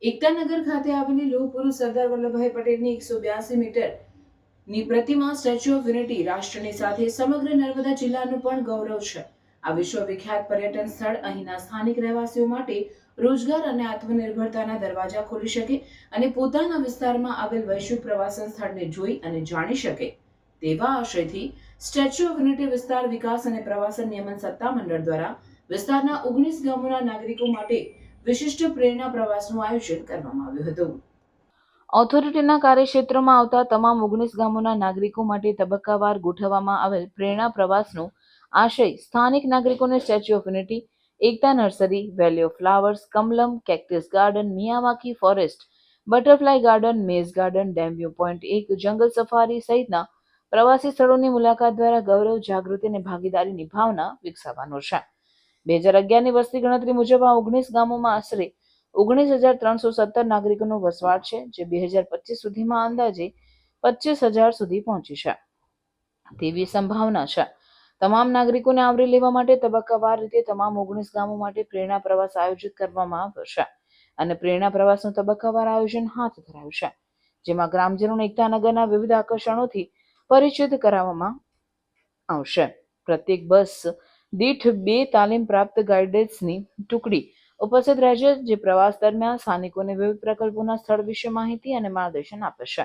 એકતાનગર ખાતે આવેલી લોહ પુરુષ સરદાર વલ્લભભાઈ પટેલની 182 મીટરની પ્રતિમા સ્ટેચ્યુ ઓફ યુનિટી રાષ્ટ્રની સાથે સમગ્ર નર્મદા જિલ્લાનું પણ ગૌરવ છે. આ વિશ્વવિખ્યાત પર્યટન સ્થળ અહીંના સ્થાનિક રહેવાસીઓ માટે રોજગાર અને આત્મનિર્ભરતાના દરવાજા ખોલી શકે અને પોતાના વિસ્તારમાં આવેલ વૈશ્વિક પ્રવાસન સ્થળને જોઈ અને જાણી શકે તેવા આશયથી સ્ટેચ્યુ ઓફ યુનિટી વિસ્તાર વિકાસ અને પ્રવાસન નિયમન સત્તામંડળ દ્વારા વિસ્તારના 19 ગામોના નાગરિકો માટે વિશિષ્ટ પ્રેરણા પ્રવાસનું આયોજન કરવામાં આવ્યું હતું. ઓથોરિટીના કાર્યક્ષેત્રમાં આવતા તમામ 19 ગામોના નાગરિકો માટે તબક્કાવાર ગોઠવવામાં આવેલ પ્રેરણા પ્રવાસનો આશય સ્થાનિક નાગરિકોને statue of unity, Ekta nursery, valley of flowers, Kamalam, cactus garden, Miyawaki forest, butterfly garden, maze garden, dam view point 1, જંગલ સફારી સહિતના પ્રવાસી સ્થળોની મુલાકાત દ્વારા ગૌરવ, જાગૃતિ અને ભાગીદારીની ભાવના વિકસાવવાનો છે. 2011ની વસ્તી ગણતરી મુજબ આ 19 ગામોમાં આશરે 19,317 નાગરિકોનો વસવાટ છે, જે 2025 સુધીમાં અંદાજે 25,000 સુધી પહોંચી છે તેવી સંભાવના છે. તમામ નાગરિકોને આવરી લેવા માટે તબક્કાવાર રીતે તમામ 19 ગામો માટે પ્રેરણા પ્રવાસ આયોજિત કરવામાં આવ્યો છે અને પ્રેરણા પ્રવાસનું તબક્કાવાર આયોજન હાથ ધરાયું છે, જેમાં ગ્રામજનોને એકતાનગરના વિવિધ આકર્ષણોથી પરિચિત કરાવવામાં આવશે. પ્રત્યેક બસ દીઠ 2 તાલીમ પ્રાપ્ત ગાઈડર્સની ટુકડી ઉપસ્થિત રહેશે, જે પ્રવાસ દરમિયાન સ્થાનિકોને વિવિધ પ્રકલ્પોના સ્થળ વિશે માહિતી અને માર્ગદર્શન આપે છે.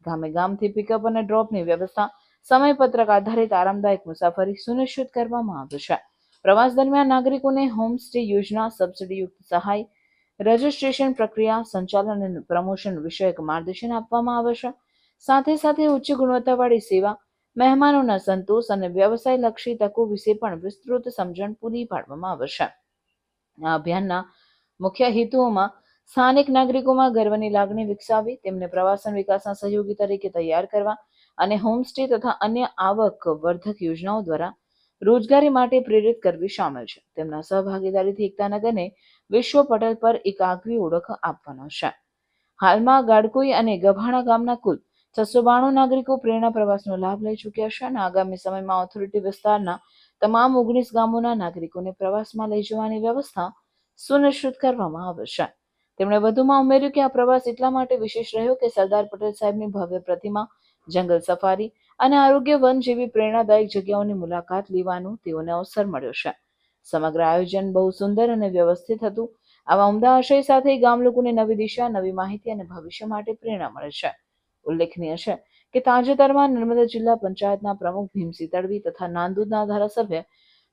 ગામે ગામથી પિકઅપ અને ડ્રોપની વ્યવસ્થા, સમયપત્રક આધારિત આરામદાયક મુસાફરી સુનિશ્ચિત કરવામાં આવે છે. પ્રવાસ દરમિયાન નાગરિકોને હોમ સ્ટે યોજના, સબસિડીયુક્ત સહાય, રજિસ્ટ્રેશન પ્રક્રિયા, સંચાલન અને પ્રમોશન વિષયક માર્ગદર્શન આપવામાં આવે છે. સાથે સાથે ઉચ્ચ ગુણવત્તાવાળી સેવા, મહેમાનોના સંતોષ અને વ્યવસાયલક્ષી તકો વિશે પણ વિસ્તૃત સમજણ પૂરી પાડવામાં આવે છે. આ અભિયાનના મુખ્ય હેતુઓમાં સ્થાનિક નાગરિકોમાં ગર્વની લાગણી વિકસાવવી, તેમને પ્રવાસન વિકાસના સહયોગી તરીકે તૈયાર કરવા અને હોમસ્ટે તથા અન્ય આવક વર્ધક યોજનાઓ દ્વારા રોજગારી માટે પ્રેરિત કરવી શામેલ છે. તેમના સહભાગીદારીથી એકતાનગરને વિશ્વ પટલ પર એક આગવી ઓળખ આપવાનો છે. હાલમાં ગાડકોઈ અને ગભાણા ગામના કુલ 692 નાગરિકો પ્રેરણા પ્રવાસનો લાભ લઈ ચૂક્યા છે અને આગામી સમયમાં ઓથોરિટી વિસ્તારના તમામ 19 ગામોના નાગરિકોને પ્રવાસમાં લઈ જવાની વ્યવસ્થા સુનિશ્ચિત કરવામાં આવે છે. તેમણે વધુમાં ઉમેર્યું કે આ પ્રવાસ એટલા માટે વિશેષ રહ્યો કે સરદાર પટેલ સાહેબની ભવ્ય પ્રતિમા, જંગલ સફારી અને આરોગ્ય વન જેવી પ્રેરણાદાયક જગ્યાઓની મુલાકાત લેવાનો તેઓને અવસર મળ્યો છે. સમગ્ર આયોજન બહુ સુંદર અને વ્યવસ્થિત હતું. આવા ઉમદા આશય સાથે ગામ લોકોને નવી દિશા, નવી માહિતી અને ભવિષ્ય માટે પ્રેરણા મળે છે. ઉલ્લેખનીય છે કે તાજેતરમાં નર્મદા જિલ્લા પંચાયતના પ્રમુખ ભીમસિંહ તડવી તથા નાંદોદના ધારાસભ્ય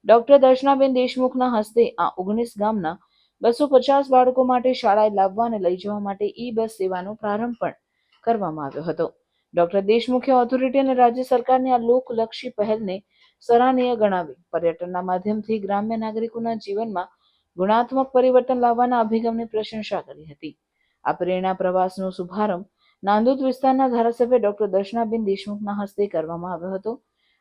ડોક્ટર દર્શનાબેન દેશમુખના હસ્તે આ 19 ગામના 250 બાળકો માટે શાળાએ લાવવા અને લઈ જવા માટે ઈ-બસ સેવાનો પ્રારંભ પણ કરવામાં આવ્યો હતો. ડોક્ટર દેશમુખે ઓથોરિટી અને રાજ્ય સરકારની આ લોકલક્ષી પહેલને સરાહનીય ગણાવી પર્યટનના માધ્યમથી ગ્રામ્ય નાગરિકોના જીવનમાં ગુણાત્મક પરિવર્તન લાવવાના અભિગમની પ્રશંસા કરી હતી. આ પ્રેરણા પ્રવાસનો શુભારંભ નાંદોદ વિસ્તારના ધારાસભ્ય ડોક્ટર દર્શનાબેન દેશમુખના હસ્તે કરવામાં આવ્યો હતો.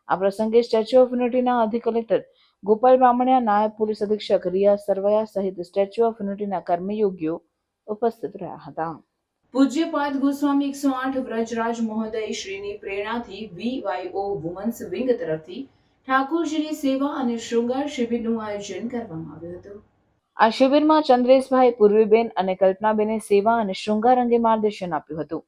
આ પ્રસંગે સ્ટેચ્યુ ઓફ યુનિટીના અધિક કલેક્ટર ગોપાલ બામણિયા, નાયબ પોલીસ અધિક્ષક રિયા સરવૈયા સહિત સ્ટેચ્યુ ઓફ યુનિટીના કર્મયોગીઓ ઉપસ્થિત રહ્યા હતા. પૂજ્યપાદ ગોસ્વામી 108 વ્રજરાજ મહોદય શ્રીની પ્રેરણાથી VYO વુમન્સ વિંગ તરફથી ઠાકોરજીની સેવા અને શૃંગાર શિબિરનું આયોજન કરવામાં આવ્યું હતું. આ શિબિરમાં ચંદ્રેશભાઈ, પૂર્વીબેન અને કલ્પનાબેને સેવા અને શૃંગાર અંગે માર્ગદર્શન આપ્યું હતું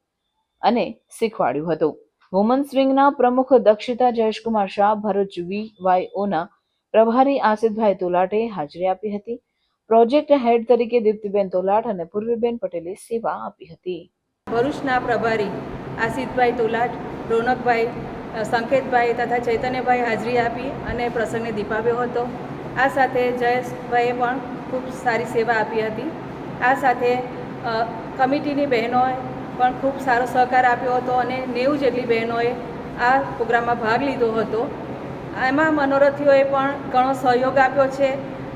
અને શીખવાડ્યું હતું. વુમન્સ વિંગના પ્રમુખ દક્ષિતા જયેશકુમાર શાહ, ભરૂચ VYOના પ્રભારી આસિફભાઈ તોલાટે હાજરી આપી હતી. પ્રોજેક્ટ હેડ તરીકે દીપ્તિબેન તોલાટ અને પૂર્વીબેન પટેલે સેવા આપી હતી. ભરૂચના પ્રભારી આસિફભાઈ તોલાટ, રોનકભાઈ, સંકેતભાઈ તથા ચૈતન્યભાઈ હાજરી આપી અને પ્રસંગને દીપાવ્યો હતો. આ સાથે જયેશભાઈએ પણ ખૂબ સારી સેવા આપી હતી. આ સાથે કમિટીની બહેનોએ પણ ખૂબ સારો સહકાર આપ્યો હતો અને 90 જેટલી બહેનોએ આ પ્રોગ્રામમાં ભાગ લીધો હતો. એમાં મનોરથીઓએ પણ ઘણો સહયોગ આપ્યો છે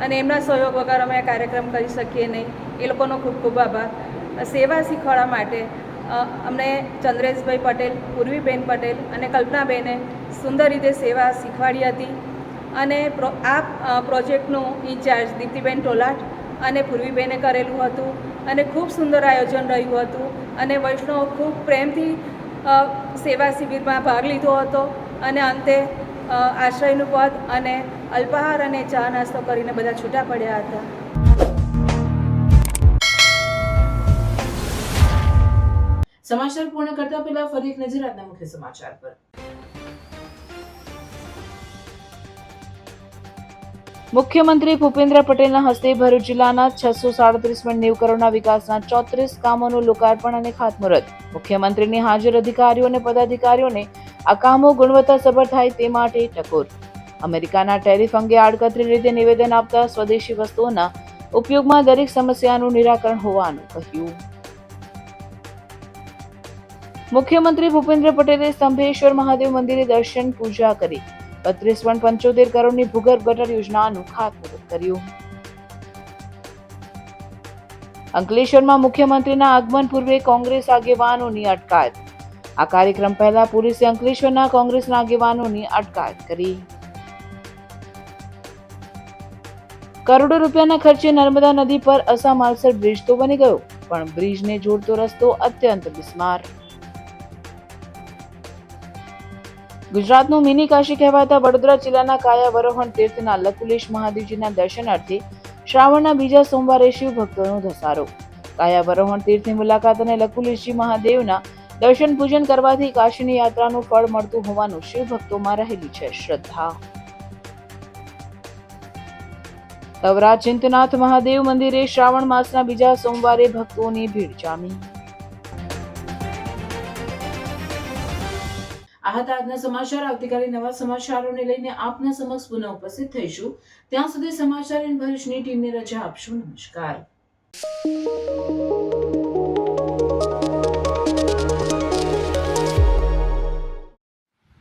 અને એમના સહયોગ વગર અમે આ કાર્યક્રમ કરી શકીએ નહીં. એ લોકોનો ખૂબ ખૂબ આભાર. સેવા શીખવાડવા માટે અમને ચંદ્રેશભાઈ પટેલ, પૂર્વીબેન પટેલ અને કલ્પનાબેને સુંદર રીતે સેવા શીખવાડી હતી અને આ પ્રોજેક્ટનું ઇન્ચાર્જ દીપ્તિબેન તોલાટ અને પૂર્વીબેને કરેલું હતું અને ખૂબ સુંદર આયોજન રહ્યું હતું અને વૈષ્ણવ ખૂબ પ્રેમથી સેવા શિબિરમાં ભાગ લીધો હતો અને અંતે આશ્રયનું પદ અને અલ્પાહાર અને ચા નાસ્તો કરીને બધા છૂટા પડ્યા હતા. સમાચાર પૂર્ણ કરતા પહેલા ફરી એક નજર આજના મુખ્ય સમાચાર પર. મુખ્યમંત્રી ભૂપેન્દ્ર પટેલના હસ્તે ભરૂચ જિલ્લાના 637.90 કરોડના વિકાસના 34 કામોનું લોકાર્પણ અને ખાતમુહૂર્ત. મુખ્યમંત્રીની હાજર અધિકારીઓ અને પદાધિકારીઓને આ કામો ગુણવત્તાસભર થાય તે માટે ટકોર. અમેરિકાના ટેરિફ અંગે આડકતરી રીતે નિવેદન આપતા સ્વદેશી વસ્તુઓના ઉપયોગમાં દરેક સમસ્યાનું નિરાકરણ હોવાનું કહ્યું. મુખ્યમંત્રી ભૂપેન્દ્ર પટેલે સ્તંભેશ્વર મહાદેવ મંદિરે દર્શન પૂજા કરી 32.75 કરોડની ભૂગર્ભ ગટર યોજનાનું ખાતમુહૂર્ત કર્યું. અંકલેશ્વરમાં મુખ્યમંત્રીના આગમન પૂર્વે કોંગ્રેસ આગેવાનોની અટકાયત. આ કાર્યક્રમ પહેલા પોલીસે અંકલેશ્વરના કોંગ્રેસના આગેવાનોની અટકાયત કરી. કરોડો રૂપિયાના ખર્ચે નર્મદા નદી પર અસામાલસર બ્રિજ તો બની ગયો, પણ બ્રિજને જોડતો રસ્તો અત્યંત બિસ્માર. ગુજરાતનું મિની કાશી કહેવાતા વડોદરા જિલ્લાના કાયાવરોહણ તીર્થના લકુલેશ મહાદેવજીના દર્શનાર્થે શ્રાવણના બીજા સોમવારે શિવ ભક્તોનો ધસારો. કાયાવરોહણ તીર્થની મુલાકાત અને લકુલેશજી મહાદેવના દર્શન પૂજન કરવાથી કાશીની યાત્રાનું ફળ મળતું હોવાનું શિવ ભક્તોમાં રહેલી છે શ્રદ્ધા. તવરા ચિંતનાથ મહાદેવ મંદિરે શ્રાવણ માસના બીજા સોમવારે ભક્તોની ભીડ જામી. આ હતા આજના સમાચાર. આવતીકાલે નવા સમાચારોને લઈને આપના સમક્ષ પુનઃ ઉપસ્થિત થઈશું. ત્યાં સુધી સમાચાર ભરૂચની ટીમને રજા આપશું. નમસ્કાર.